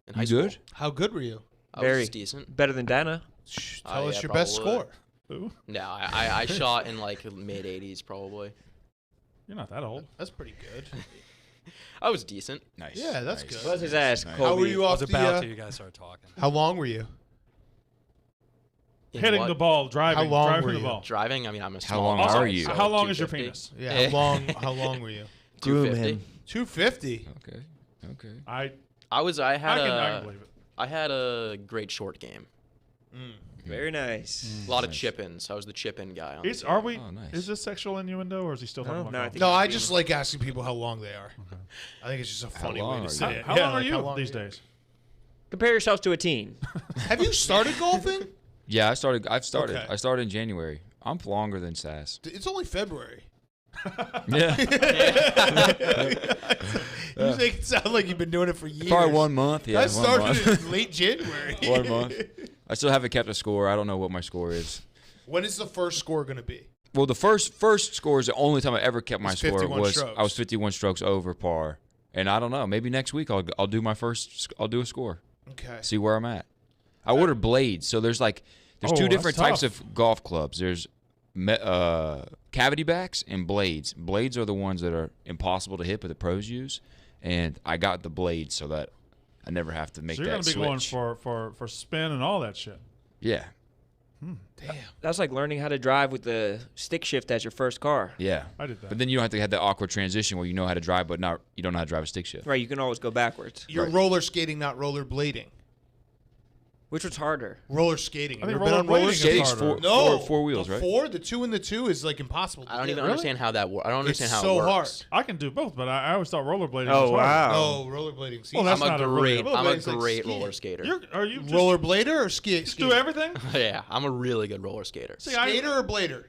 In You high school. good? How good were you? I Very was decent. better than Dana. Shh, Oh, tell us yeah, your best probably. score. Ooh, No, I shot in like mid 80s probably. you're not that old. That's pretty good. I was decent. Nice. Yeah, that's Nice. good. What's his ass? Nice. Kobe. How were you I off was the? about to. You guys started talking. How long were you? In Hitting what? the ball, driving, How long driving were the you? ball. Driving. I mean, I'm a How small long guy, are you? so How long is your 250. penis? Yeah. How long were you? Groom 250. him. 250. Okay. Okay. I I had I a can believe it. I had a great short game. Very nice. A lot of Nice. chip-ins. I was the chip-in guy. On Is the are team. we? Oh, nice. Is this sexual innuendo, or is he still talking about no, I golf? think- No, I just like asking people how long they are. I think it's just a funny way long to are say you? it. How Yeah, long are like, you how long these are you? days? Compare yourselves to a teen. Have you started golfing? Yeah, I've started. Okay. I started in January. I'm longer than Sass. It's only February. Yeah. You make it sound like you've been doing it for years. Probably 1 month. Yeah. I 1 started month. in late January. 1 month. I still haven't kept a score. I don't know what my score is. When is the first score going to be? Well, the first score is the only time I ever kept my It's score 51 was strokes. I was 51 strokes over par, and I don't know. Maybe next week I'll do my first. I'll do a score. Okay. See where I'm at. I ordered blades, so there's Oh, two that's different types tough. of golf clubs. There's cavity backs and blades. Blades are the ones that are impossible to hit, but the pros use. And I got the blades so that I never have to make So you're that gonna be switch. going for spin and all that shit. Yeah, That's like learning how to drive with the stick shift as your first car. yeah. I did that. But then you don't have to have that awkward transition where you know how to drive, but you don't know how to drive a stick shift. Right, you can always go backwards. You're roller skating, not roller blading. Which was harder? Roller skating. I think You ever been on roller rollerblading is skating? Skating's harder. No, four wheels, the right? The 2 and the 2 is like impossible. I don't even do. understand how that works. I don't understand It's how so it hard. works. I can do both, but I always thought rollerblading Oh, was harder. wow. No, rollerblading. Well, that's I'm not a a really- great I'm a Rollerblading's like great skiing. roller skater. Are you just, Rollerblader or ski? just do everything? Yeah, I'm a really good roller skater. See, I, Skater or blader?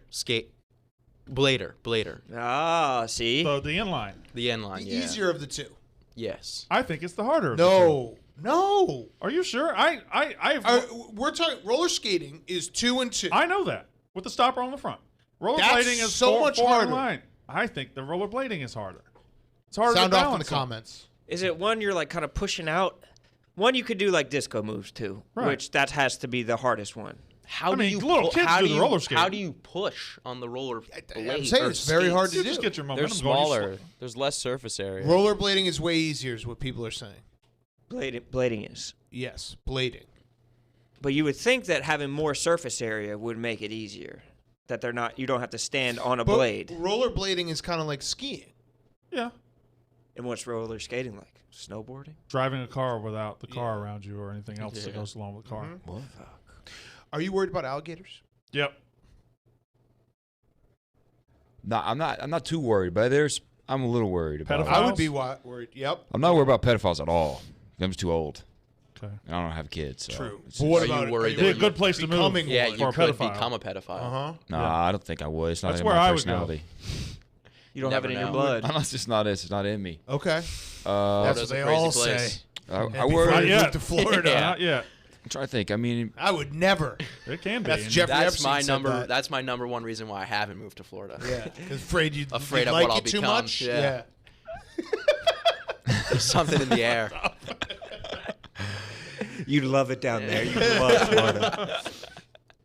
Blader. Ah, see? the inline. The end line. The Yeah. easier of the two. Yes. I think it's the harder. of the No. No. two. Are you sure? We're talking roller skating is 2 and 2. I know that with the stopper on the front. Rollerblading That's is so four, much four in harder. line. I think the rollerblading is harder. It's harder Sound to off in the balance on. comments. Is it one you're like kind of pushing out? One you could do like disco moves too, Right. which that has to be the hardest one. How I do mean, you little kids how do do the you roller skating. how do you push on the roller blade? I'm saying or it's very hard skates? to You just do. get your They're momentum going. You smaller. There's less surface area. Rollerblading is way easier, is what people are saying. Blading is. Yes, blading. But you would think that having more surface area would make it easier. That you don't have to stand on a But blade. rollerblading is kind of like skiing. Yeah. And what's roller skating like? Snowboarding? Driving a car without the car Yeah. around you or anything else that Yeah. goes along with the car. Mhm. Are you worried about alligators? Yep. No, I'm not too worried, but I'm a little worried about. Pedophiles? I would be worried. Yep. I'm not worried about pedophiles at all. I'm just too old. Okay. I don't have kids. So True. it's But what Are you about worried Be a that good place to move. becoming Yeah, one? you for a could pedophile. become a pedophile. Uh-huh. Nah, Yeah. I don't think I would. It's not That's in where my I would go. personality. You don't have it Never in your know. blood. It's just not. It's not in me. Okay. Uh, That's what Florida's a they crazy all place. say. I Before worry. Not you yet. move to Florida. Yeah. Not yet. I'm trying to think. I mean, I would never. It can be. That's And Jeffrey That's Epstein my said number. that. That's my number one reason why I haven't moved to Florida. Yeah, because afraid you'd Afraid of like what I'll it too become. much. Yeah. There's something in the air. You love it down there. You love Florida.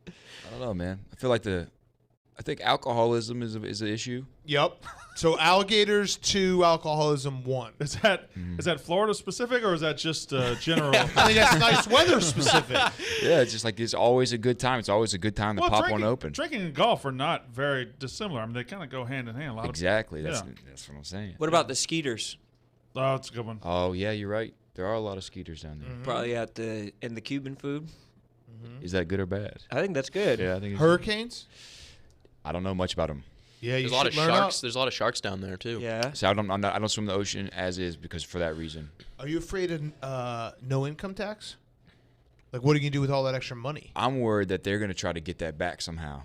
I don't know, man. I think alcoholism is an issue. Yep. So alligators to alcoholism 1. Is that Florida specific or is that just general? I think that's nice weather specific. Yeah, it's just like it's always a good time. It's always a good time to pop one open. Drinking and golf are not very dissimilar. I mean, they kind of go hand in hand. A lot Exactly. Of, That's what I'm saying. What about the skeeters? Oh, that's a good one. Oh yeah, you're right. There are a lot of skeeters down there. Probably in the Cuban food. Is that good or bad? I think that's good. Yeah, I think it's Hurricanes? I don't know much about them. Yeah, you There's a lot of should learn sharks. up. There's a lot of sharks down there too. Yeah. So I don't swim the ocean as is because for that reason. Are you afraid of no income tax? Like, what are you going to do with all that extra money? I'm worried that they're gonna try to get that back somehow.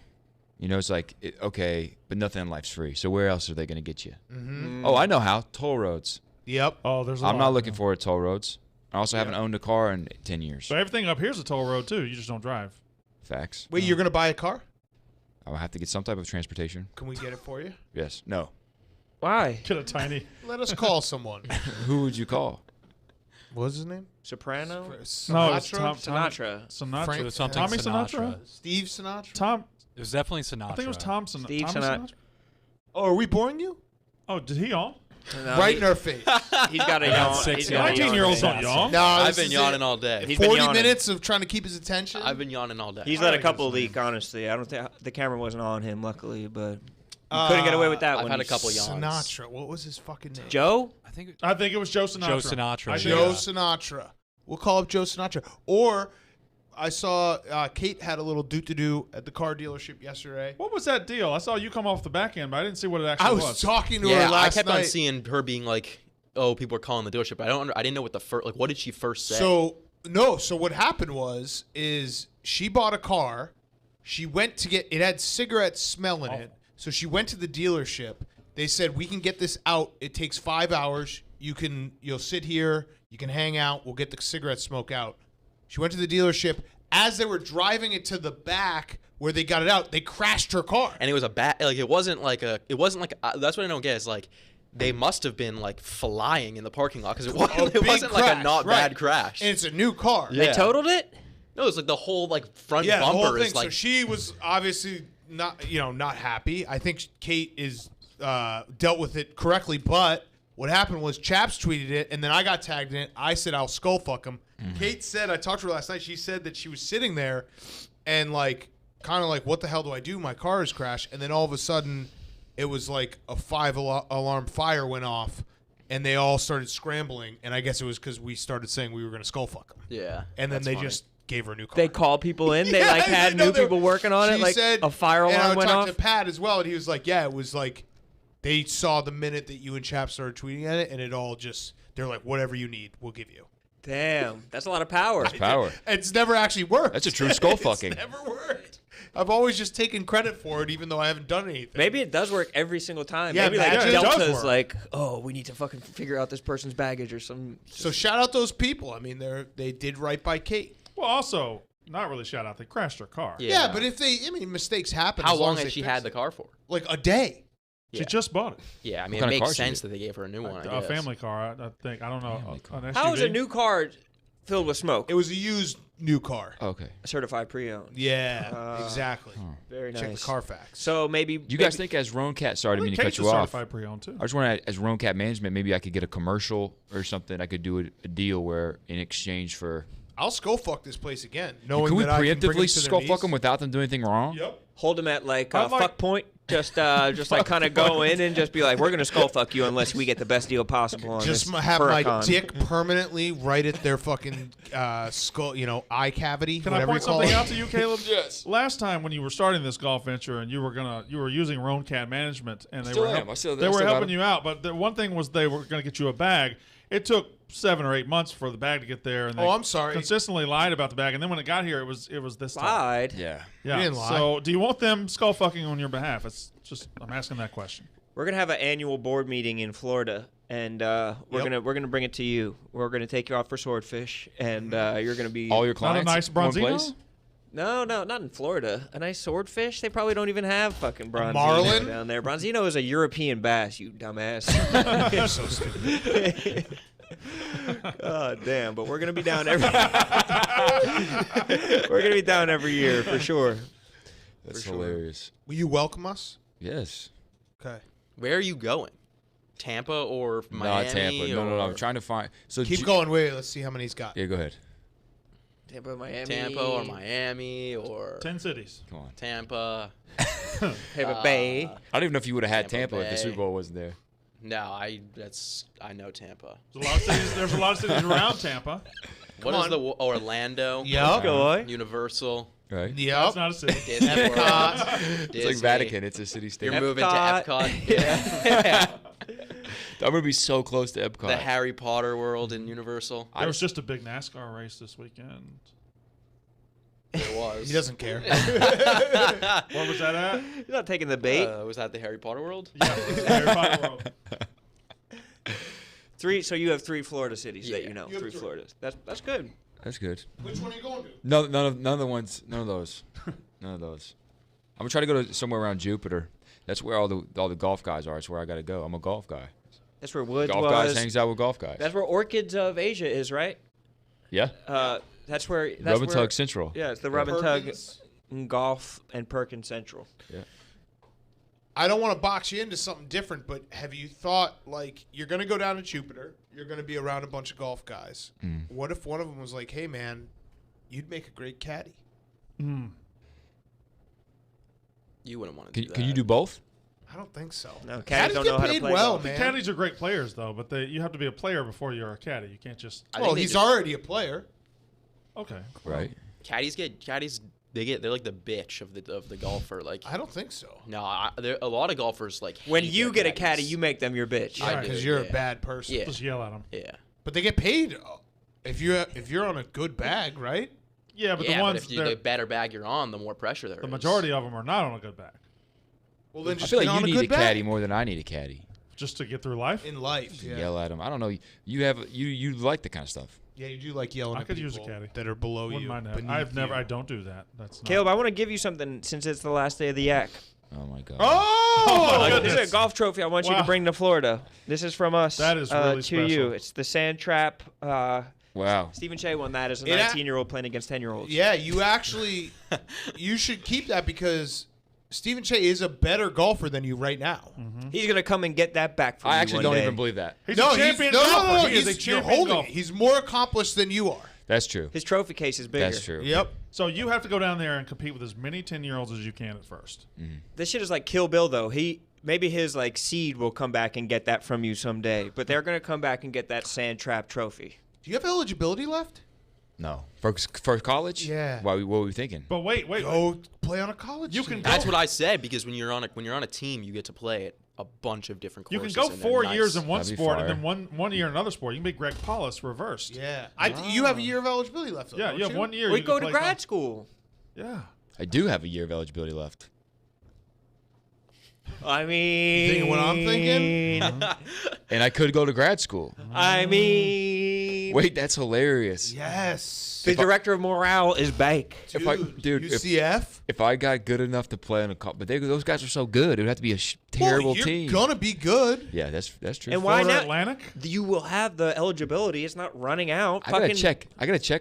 You know, it's like okay, but nothing in life's free. So where else are they gonna get you? Mm-hmm. Oh, I know how. Toll roads. Yep. Oh, there's a I'm lot, not looking yeah. forward to toll roads. I also haven't owned a car in 10 years. So everything up here's a toll road too. You just don't drive. Facts. Wait, you're going to buy a car? I'll have to get some type of transportation. Can we get it for you? Yes. No. Why? Get a tiny. Let us call someone. Who would you call? What was his name? Soprano? No, it's Sinatra? Tom, Sinatra. Sinatra. Frank- It was something Tommy Sinatra. Sinatra? Steve Sinatra? Tom. It was definitely Sinatra. I think it was Tom Steve Tommy Sinatra. Oh, are we boring you? Oh, did he yawn? No, Right in our face. He's got a yawn. six He's got a 19-year-olds yawn. don't yawn. No, I've this been is yawning it. all day. He's been 40 yawning. minutes of trying to keep his attention. I've been yawning all day. He's I let a like couple his name. leak, honestly. I don't think the camera wasn't on him, luckily, but you couldn't get away with that I've one. had a couple yawns. Sinatra. What was his fucking name? Joe? I think I think it was Joe Sinatra. Joe Sinatra, I Joe think- Sinatra. We'll call up Joe Sinatra. Or I saw Kate had a little do-to-do at the car dealership yesterday. What was that deal? I saw you come off the back end, but I didn't see what it actually I was talking to her Yeah, I last kept night. on seeing her being like, "Oh, people are calling the dealership." I didn't know what the first. Like, what did she first say? So what happened is she bought a car. She went to get it had cigarette smell in it. So she went to the dealership. They said, "We can get this out. It takes 5 hours. You'll sit here, you can hang out, we'll get the cigarette smoke out." She went to the dealership. As they were driving it to the back where they got it out, they crashed her car. and it was a bad. Like, it wasn't like. That's what I don't get. Is like, they must have been like flying in the parking lot because it big wasn't like crash, a not right. bad crash. And it's a new car. Yeah. They totaled it? No, it was like the whole like front Yeah, the bumper whole thing. is like. So she was obviously not happy. I think Kate is dealt with it correctly, but what happened was Chaps tweeted it, and then I got tagged in it. I said I'll skull fuck him. Kate said, I talked to her last night. She said that she was sitting there, and like kind of like, what the hell do I do? My car has crashed, and then all of a sudden, it was like a 5-alarm fire went off. And they all started scrambling, and I guess it was because we started saying we were going to skull fuck them. Yeah. And then that's they funny. just gave her a new car. They call people in? They Yeah, like had no, new they- people working on it? She Like said, a fire and I alarm went talked off? to Pat as well, and he was like, yeah, it was like they saw the minute that you and Chap started tweeting at it, and it all just, they're like, whatever you need, we'll give you. Damn. That's a lot of power. Power. It's never actually worked. That's a true skull fucking. It's never worked. I've always just taken credit for it, even though I haven't done anything. Maybe it does work every single time. Yeah, Maybe like imagine it does Delta's work. like, oh, we need to fucking figure out this person's baggage or some. So shout out those people. I mean, they did right by Kate. Well, also, not really shout out. They crashed her car. Yeah, but if mistakes happen. How as long long as had they she fix had the it. car for? Like a day. She Yeah. just bought it. Yeah, I mean, What it kind of car makes she sense did? that they gave her a new one. I A guess. family car, I think. I don't know. An How is SUV? a new car filled with smoke? It was a used new car. Okay. Certified pre-owned. Yeah, exactly. Very nice. Check the Carfax. So maybe You guys think as Roan Cat, sorry to mean to cut Kate's you a off. certified pre-owned too. I just want to, as Roan Cat management, maybe I could get a commercial or something. I could do a deal where in exchange for. I'll skull fuck this place again, knowing Can we that I can bring preemptively them to their skull fuck knees. them without them doing anything wrong? Yep. hold them at like I'd like- fuck point? Just like kind of go in and just be like, we're gonna skull fuck you unless we get the best deal possible on Just this have my Huracan. dick permanently right at their fucking skull, eye cavity, Can I whatever point you call something it. out to you, Caleb? Yes. Last time when you were starting this golf venture and you were using Roan Cat Management and they Still were am. I still they were got helping 'em. you out, but the one thing was they were going to get you a bag. It took 7 or 8 months for the bag to get there, and they Oh, I'm sorry. consistently lied about the bag. And then when it got here, it was this time. Lied. Yeah. Yeah. You didn't lie. So do you want them skull fucking on your behalf? It's just I'm asking that question. We're gonna have an annual board meeting in Florida, and we're gonna bring it to you. We're gonna take you out for swordfish, and you're gonna be All your Not a clients. nice one bronzino? place? No, not in Florida. A nice swordfish? They probably don't even have fucking bronzino marlin? down there. Bronzino is a European bass, you dumbass. You're so stupid. God damn! But we're gonna be down every. We're gonna be down every year for sure. That's For sure. hilarious. Will you welcome us? Yes. Okay. Where are you going? Tampa or Miami? Not Tampa. No. or I'm trying to find. So Keep going. Wait, let's see how many he's got. Yeah, go ahead. Tampa, Miami. Tampa or Miami or 10 cities. Come on. Tampa. Tampa Bay. I don't even know if you would have had Tampa Tampa if the Bay. Super Bowl wasn't there. No, I know Tampa. There's a lot of cities around Tampa. What is the Orlando? Yup. Boy. Universal. Right? Yep. That's not a city. Disney World. It's Disney. like Vatican. It's a city state. You're moving to Epcot. Epcot. Yeah. I'm gonna be so close to Epcot. The Harry Potter world in Universal. There was just a big NASCAR race this weekend. There was. He doesn't care. Where was that at? You're not taking the bait. Was that the Harry Potter world? Yeah, it was Harry Potter World. So you have 3 Florida cities that Yeah. you know. You have 3 three. Floridas. That's good. That's good. Which one are you going to? No, none of the ones. None of those. None of those. I'm gonna try to go to somewhere around Jupiter. That's where all the golf guys are. It's where I gotta go. I'm a golf guy. That's where Woods Golf was. guys hangs out with golf guys. That's where Orchids of Asia is, right? Yeah. That's where. That's Rub and where, Tug Central. Yeah, it's the Rub and Tug Perkins. Golf and Perkins Central. Yeah. I don't want to box you into something different, but have you thought, like, you're going to go down to Jupiter, you're going to be around a bunch of golf guys. What if one of them was like, hey, man, you'd make a great caddy? You wouldn't want to do that. Can you do both? I don't think so. No, caddies Caddies don't get know how to paid play well, golf. man. Caddies are great players, though, but you have to be a player before you're a caddy. You can't just. I think Well, they he's just- already a player. Okay. Right. Caddies. They're like the bitch of the golfer. Like I don't think so. no, there a lot of golfers like. When hate you their get a caddy, caddies. you make them your bitch. I Yeah, do, because you're a yeah. bad person. Yeah. Just yell at them. Yeah. But they get paid if you're on a good bag, right? Yeah, but yeah, the ones but if the better bag you're on, the more pressure there is. the majority of them are not on a good back. Well, then I just feel get like on you a need a good bag. caddy more than I need a caddy. Just to get through life. In life, yeah. Yell at them. I don't know. You like that kind of stuff. Yeah, you do like yelling I at could people use a caddy. that are below Wouldn't you. mind that. beneath you. I don't do that. That's not. Caleb, I want to give you something since it's the last day of the Yak. Oh my god. Oh! This is a golf trophy I want you to Wow. bring to Florida. This is from us That is really to you. special. It's the Sand Trap. Wow. Stephen Shea won that as a It a- 19-year-old playing against 10-year-olds. Yeah, you actually, you should keep that because Stephen Shea is a better golfer than you right now. He's going to come and get that back from I you actually one don't day. even believe that. He's No, a champion no, golfer. He is a he's, you're champion holding golfer. it. He's more accomplished than you are. That's true. His trophy case is bigger. That's true. Yep. So you have to go down there and compete with as many 10-year-olds as you can at first. This shit is like Kill Bill, though. Maybe his like seed will come back and get that from you someday, but they're going to come back and get that Sand Trap trophy. Do you have eligibility left? No. For college? Yeah. What were we thinking? But wait. Go play on a college You team. can go- That's what I said because when you're on a team, you get to play at a bunch of different You courses. can go and they're 4 nice. years in one That'd be sport fire. and then one year in another sport. You can be Greg Paulus reversed. Yeah. You have a year of eligibility left. Though, Yeah, don't you have 1 year. We you go can to play grad golf. school. Yeah. I do have a year of eligibility left. I mean, thinking what I'm thinking? And I could go to grad school. I mean, Wait, that's hilarious. Yes. the director of morale is back. Dude, UCF? If I got good enough to play on a but those guys are so good, it would have to be a terrible well, you're team. gonna be good. Yeah, that's true. And why Florida not? Atlantic? You will have the eligibility. It's not running out. I gotta check.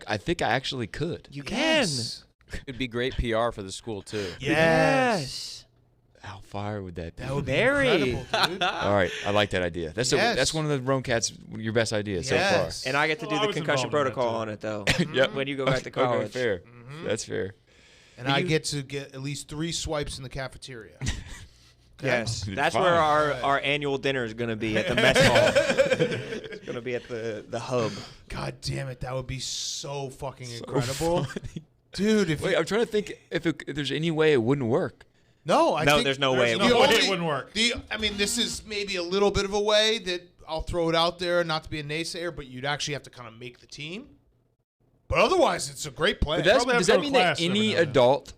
I think I actually could. You can. Yes. It'd be great PR for the school too. Yes. How fire would that be? That would be Very. incredible, dude. All right, I like that idea. That's Yes. that's one of the Rome Cats. Your best idea Yes. And I get to do Well, I the was concussion involved in that, protocol too. on it, though. so far. Yep. When you go back to college. Okay, fair. That's fair. And I get to get at least 3 swipes in the cafeteria. Yes, Fine. that's where our annual dinner is going to be at the mess hall. It's going to be at the hub. God damn it, that would be so fucking incredible. Dude, if Wait, you, I'm trying to think if there's any way it wouldn't work. no, I No, think there's no way. no way it wouldn't work. I mean, this is maybe a little bit of a way that I'll throw it out there, not to be a naysayer, but you'd actually have to kind of make the team. But otherwise, it's a great play. But Probably have does to that go to mean that class every any now and then. adult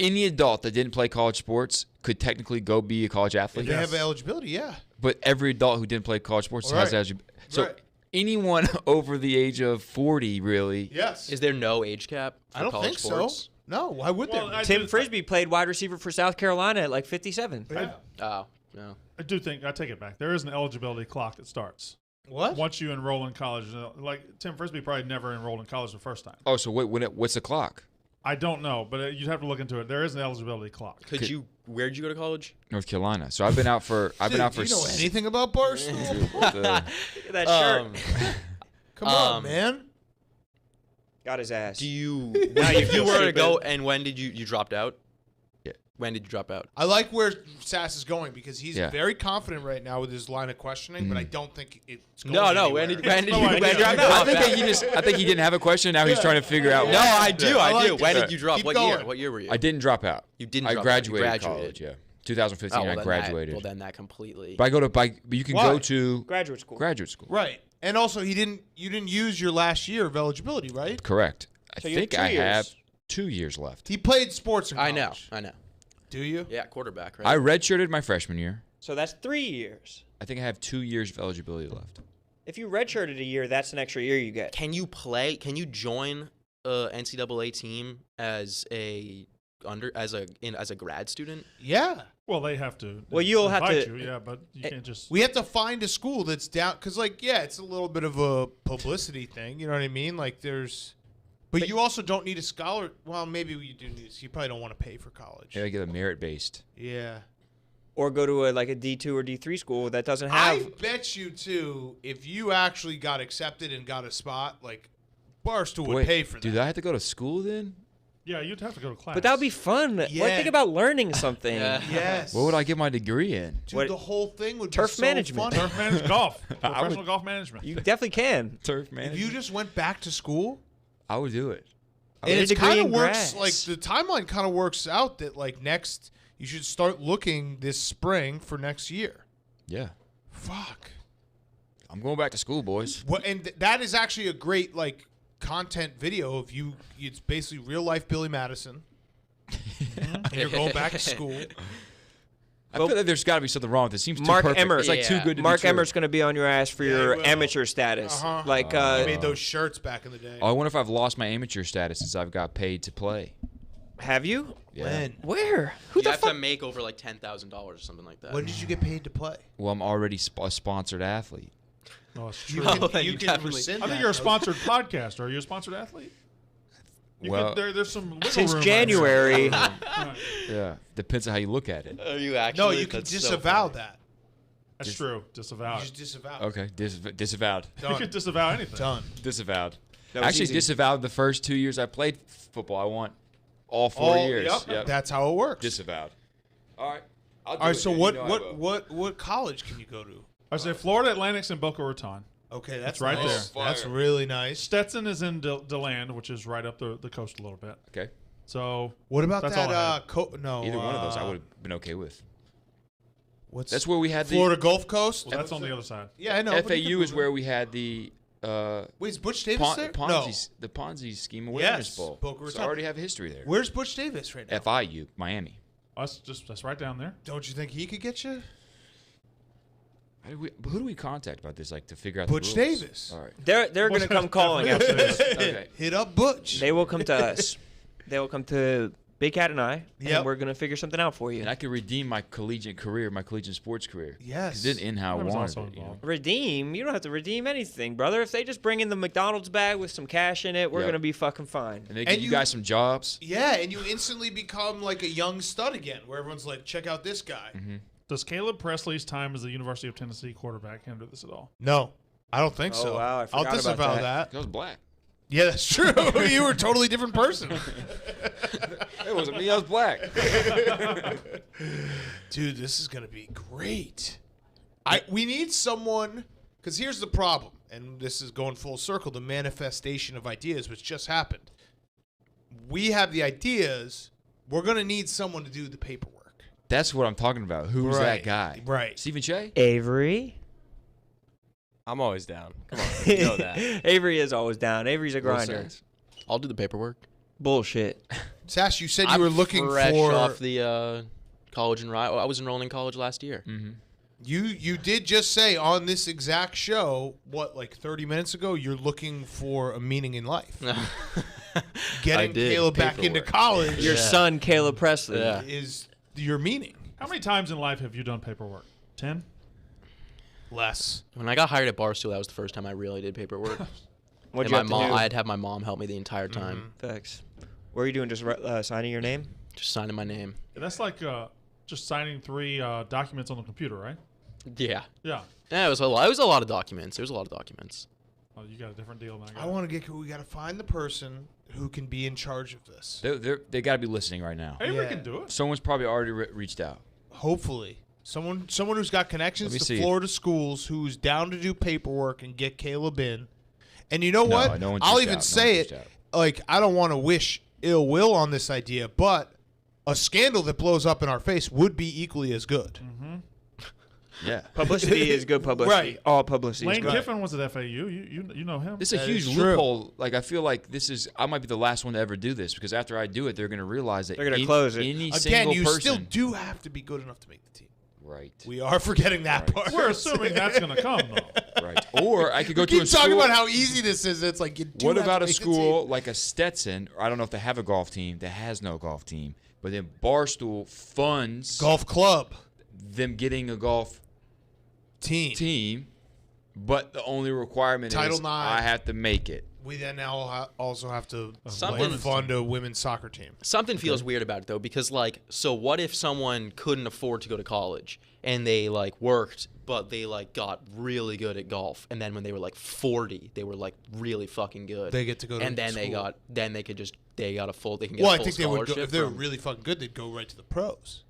any adult that didn't play college sports could technically go be a college athlete. They have eligibility, yeah. But every adult who didn't play college sports Right. has eligibility. So Right. anyone over the age of 40, really. Yes. Is there no age cap for I don't college think sports? so. No, why would Well, there? I be? Tim do- Frisbee played wide receiver for South Carolina at like 57. Yeah. Oh, no. I do think I take it back. There is an eligibility clock that starts What? once you enroll in college. Like Tim Frisbee probably never enrolled in college the first time. Oh, so what's the clock? I don't know, but you'd have to look into it. There is an eligibility clock. Where did you go to college? North Carolina. So I've been out for. Do you know anything about Barstool? Look at that shirt. Come on, man. Got his ass. Do you Now you if you feel were to stupid. go and when did you dropped out? Yeah. When did you drop out? I like where Sass is going because he's Yeah. very confident right now with his line of questioning, but I don't think it's going No, anywhere. when did you No when idea. did you drop I out? think that he didn't have a question. Now he's trying to figure out. No, I do. I I like do. it. When did you drop? Keep What year? going. What year were you? I didn't drop out. You didn't I drop out. You graduated graduated. college. Yeah, 2015. well, I then graduated. Then that completely. But I go to. But you can Why? go to Graduate school. graduate school. Right. And also, you didn't use your last year of eligibility, right? Correct. I So you have think 2 I years. have 2 years left. He played sports in I college. know. Do you? Yeah, quarterback, right? I redshirted my freshman year. So that's 3 years. I think I have 2 years of eligibility left. If you redshirted a year, that's an extra year you get. Can you play? Can you join a NCAA team as a grad student? Yeah. Well, they have to. Well, you'll have invite to- You, yeah, but you can't just. We have to find a school that's down because, like, yeah, it's a little bit of a publicity thing. You know what I mean? Like, but you also don't need a scholar. Well, maybe you do need. You probably don't want to pay for college. Yeah, I get a merit based. Yeah. Or go to a D2 or D3 school that doesn't I have. bet you too. If you actually got accepted and got a spot, like Barstool would pay for that. Dude, I have to go to school then? Yeah, you'd have to go to class. But that would be fun. Like, Yeah. think about learning something. Yes. What would I get my degree in? Dude, What- the whole thing would Turf be so management. funny. Turf management, golf, professional golf management. You definitely can. Turf If man. you just went back to school, I would do it. and Get a it degree kind of in works. grass. Like the timeline kind of works out that like next, you should start looking this spring for next year. Yeah. Fuck. I'm going back to school, boys. What? And that is actually a great like content video of you. It's basically real life Billy Madison. And you're going back to school. I feel like there's got to be something wrong with it. It seems too Mark perfect. Emmert. It's like too good to Mark be true. Emmert's going to be on your ass for Yeah, your he will. amateur status. Uh-huh. Like, I made those shirts back in the day. Oh, I wonder if I've lost my amateur status since I've got paid to play. have you? Yeah. When? Where? Who You the have fuck? to make over like $10,000 or something like that. When did you get paid to play? Well, I'm already a sponsored athlete. No, it's You true. can, Oh, you you can definitely- rescind I think that, you're a though. sponsored podcaster. Are you a sponsored athlete? You Well- could, there's some wiggle Since room right January. there. Right. Yeah. Depends on how you look at it. Are you actually? No, you can disavow that. That's true. Disavow. You it. just disavow. Okay. Disavowed. You Done. could disavow anything. Done. Disavowed. That was Actually, easy. disavowed the first 2 years I played football. I want all 4 years. Yep. That's how it works. Disavowed. All right. I'll do All right. it, So dude. what You know I will. what college can you go to? I say Florida Atlantic's in Boca Raton. Okay, that's right nice. there. That's Fire. really nice. Stetson is in DeLand, which is right up the coast a little bit. Okay. So What about That's all I that? had. No, Either one of those I would have been okay with. What's That's where we had the Florida Gulf Coast? well, that's on the other side. Yeah, I know. but you FAU can is move where it. we had the Wait, is Butch Davis there? the Ponzi scheme awareness Yes, bowl. Boca So Raton. I already have history there. Where's Butch Davis right now? FIU, Miami. That's right down there. Don't you think he could get you? Who do we contact about this, like to figure out Butch the rules? Davis. All right. They're going to come calling after this. Okay. Hit up Butch. They will come to us. They will come to Big Cat and I, Yep. and we're going to figure something out for you. And I could redeem my collegiate career, my collegiate sports career. Yes. It didn't end how I That was wanted also it. You know? involved. Redeem? You don't have to redeem anything, brother. If they just bring in the McDonald's bag with some cash in it, we're Yep. going to be fucking fine. And they And give you you- guys some jobs. Yeah, and you instantly become like a young stud again, where everyone's like, check out this guy. Mm-hmm. Does Caleb Presley's time as the University of Tennessee quarterback hinder this at all? No, I don't think Oh, so. wow, I I'll forgot about disavow that. that. I was black. Yeah, that's true. You were a totally different person. It wasn't me. I was black. Dude, this is gonna be great. We need someone, because here's the problem, and this is going full circle, the manifestation of ideas, which just happened. We have the ideas. We're gonna need someone to do the paperwork. That's what I'm talking about. Who's Right, that guy? right. Stephen Shea? Avery? I'm always down. Come on, you know that. Avery is always down. Avery's a Well grinder. said. I'll do the paperwork. Bullshit. Sash, you said you I'm were looking fresh for. off the college and ride. I was enrolling in college last year. Mm-hmm. You did just say on this exact show, like 30 minutes ago, you're looking for a meaning in life. Getting Caleb back into college Your son, Caleb Presley. Yeah. is your meaning. How many times in life have you done paperwork? 10? Less. When I got hired at Barstool, that was the first time I really did paperwork. What'd And you my have to mom, do? I'd have my mom help me the entire time, Facts. What are you doing? Just signing your name? just signing my name. That's like just signing 3 documents on the computer, right? Yeah. Yeah. Yeah, it was a lot. It was a lot of documents. It was a lot of documents. Oh, you got a different deal than I got. I want to get. We got to find the person who can be in charge of this. They got to be listening right now. Hey, we Yeah. can do it. Someone's probably already reached out. Hopefully, someone who's got connections Let me to see. Florida schools, who's down to do paperwork and get Caleb in. And you know No, what? no one's I'll reached even out. No say one's it. reached Like, I don't want to wish ill will on this idea, but a scandal that blows up in our face would be equally as good. Yeah. Publicity is good publicity. Right. All publicity is Lane good. Kiffin was at FAU. You know him. It's a That huge is true. loophole. Like I feel like I might be the last one to ever do this because after I do it, they're going to realize that They're gonna close it. Any Again, single you person, still do have to be good enough to make the team. right, We are forgetting that Right. part. We're assuming that's going to come, though. right. Or I could go We to a keep talking school. about how easy this is. It's like you do What have about to a make the school team. like a Stetson? Or I don't know if they have a golf team that has no golf team, but then Barstool funds Golf club them getting a golf team, but the only requirement Title is IX. I have to make it. We then now also have to Something- fund a women's soccer team. Something feels weird about it though, because like, so what if someone couldn't afford to go to college and they like worked, but they like got really good at golf, and then when they were like 40, they were like really fucking good. They get to go to and then school. they got a full. They can get Well, a I full think they would go, scholarship if they were from- really fucking good, they'd go right to the pros.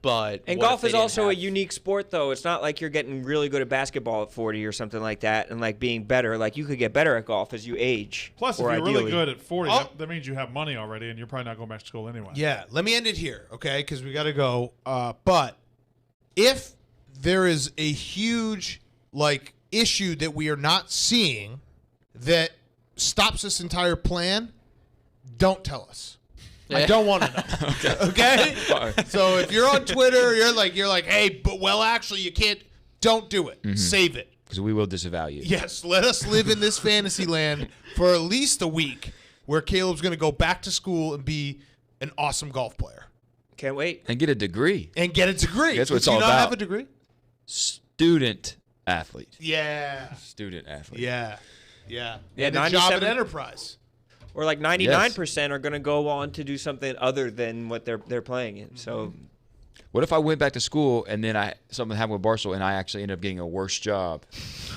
But And what golf if they is didn't also a have- unique sport, though. It's not like you're getting really good at basketball at 40 or something like that, and like being better. Like you could get better at golf as you age. Plus, if or you're ideally. really good at 40, Oh. that means you have money already, and you're probably not going back to school anyway. Yeah, let me end it here, okay? Because we got to go. But if there is a huge issue that we are not seeing that stops this entire plan, don't tell us. I don't want to know. Okay? So if you're on Twitter, you're like, hey, but actually you can't. Don't do it. Save it. Because we will disavow you. Yes, let us live in this fantasy land for at least a week where Caleb's going to go back to school and be an awesome golf player Can't wait. And get a degree. and get a degree. That's what it's Do you all not about. have a degree? Student athlete. Yeah. Student athlete. Yeah. Yeah. Yeah, And a job at 97 Enterprise. Or like 99% are going to go on to do something other than what they're playing in. So What if I went back to school and then something happened with Barstool and I actually ended up getting a worse job?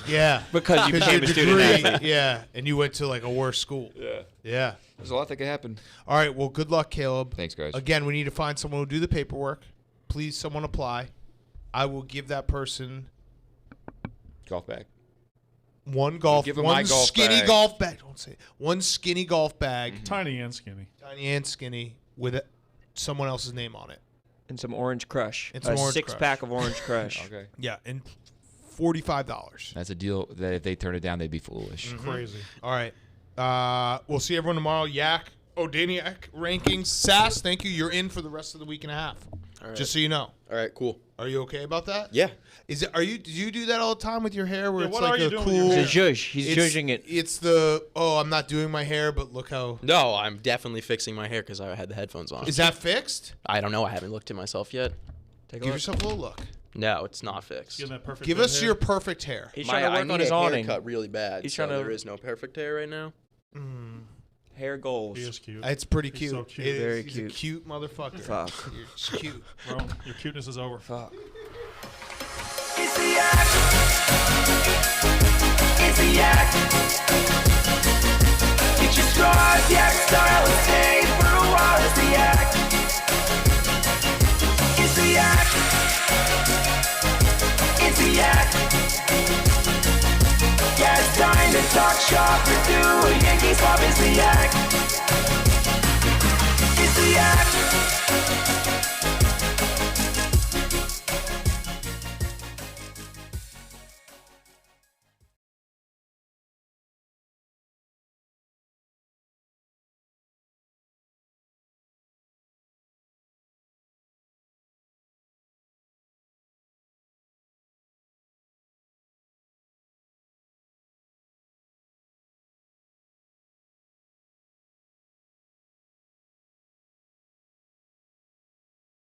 Yeah. because you became your a student degree, athlete. yeah, and you went to a worse school. Yeah. Yeah. There's a lot that could happen. All right, well, good luck, Caleb. Thanks, guys. Again, we need to find someone who will do the paperwork. Please, someone apply. I will give that person Golf bag. one Give him my golf skinny bag. golf bag. Don't say it. One skinny golf bag, Tiny and skinny. tiny and skinny, with someone else's name on it. And some Orange Crush. And some a Orange 6-pack of Orange Crush. Okay. Yeah, and $45. That's a deal that if they turn it down, they'd be foolish. Crazy. All right. We'll see everyone tomorrow. Yak, Daniac rankings. Sass, thank you. You're in for the rest of the week and a half. All right. Just so you know. All right, cool. Are you okay about that? Yeah. Do you do that all the time with your hair where Yeah, it's what like are you a doing with cool your He's a zhuzh. He's it's- zhuzhing it. It's I'm not doing my hair, but look how No, I'm definitely fixing my hair because I had the headphones on. is that fixed? I don't know. I haven't looked at myself yet. Take a Give look. yourself a little look. No, it's not fixed. Getting that perfect Give good us hair. your perfect hair. He's I trying to work need on his a awning. haircut really bad. He's so trying to- there is no perfect hair right now. Hair goals. He is cute. It's pretty He's cute. so cute. It is. Very He's cute. a cute motherfucker. Fuck. You're just cute. Bro, your cuteness is over. Fuck. It's the Yak. It's the Yak. Get your straws, Yak style, and stay for a while. It's the Yak. It's the Yak. It's the Yak. Yeah, it's time to talk shop or do a Yankees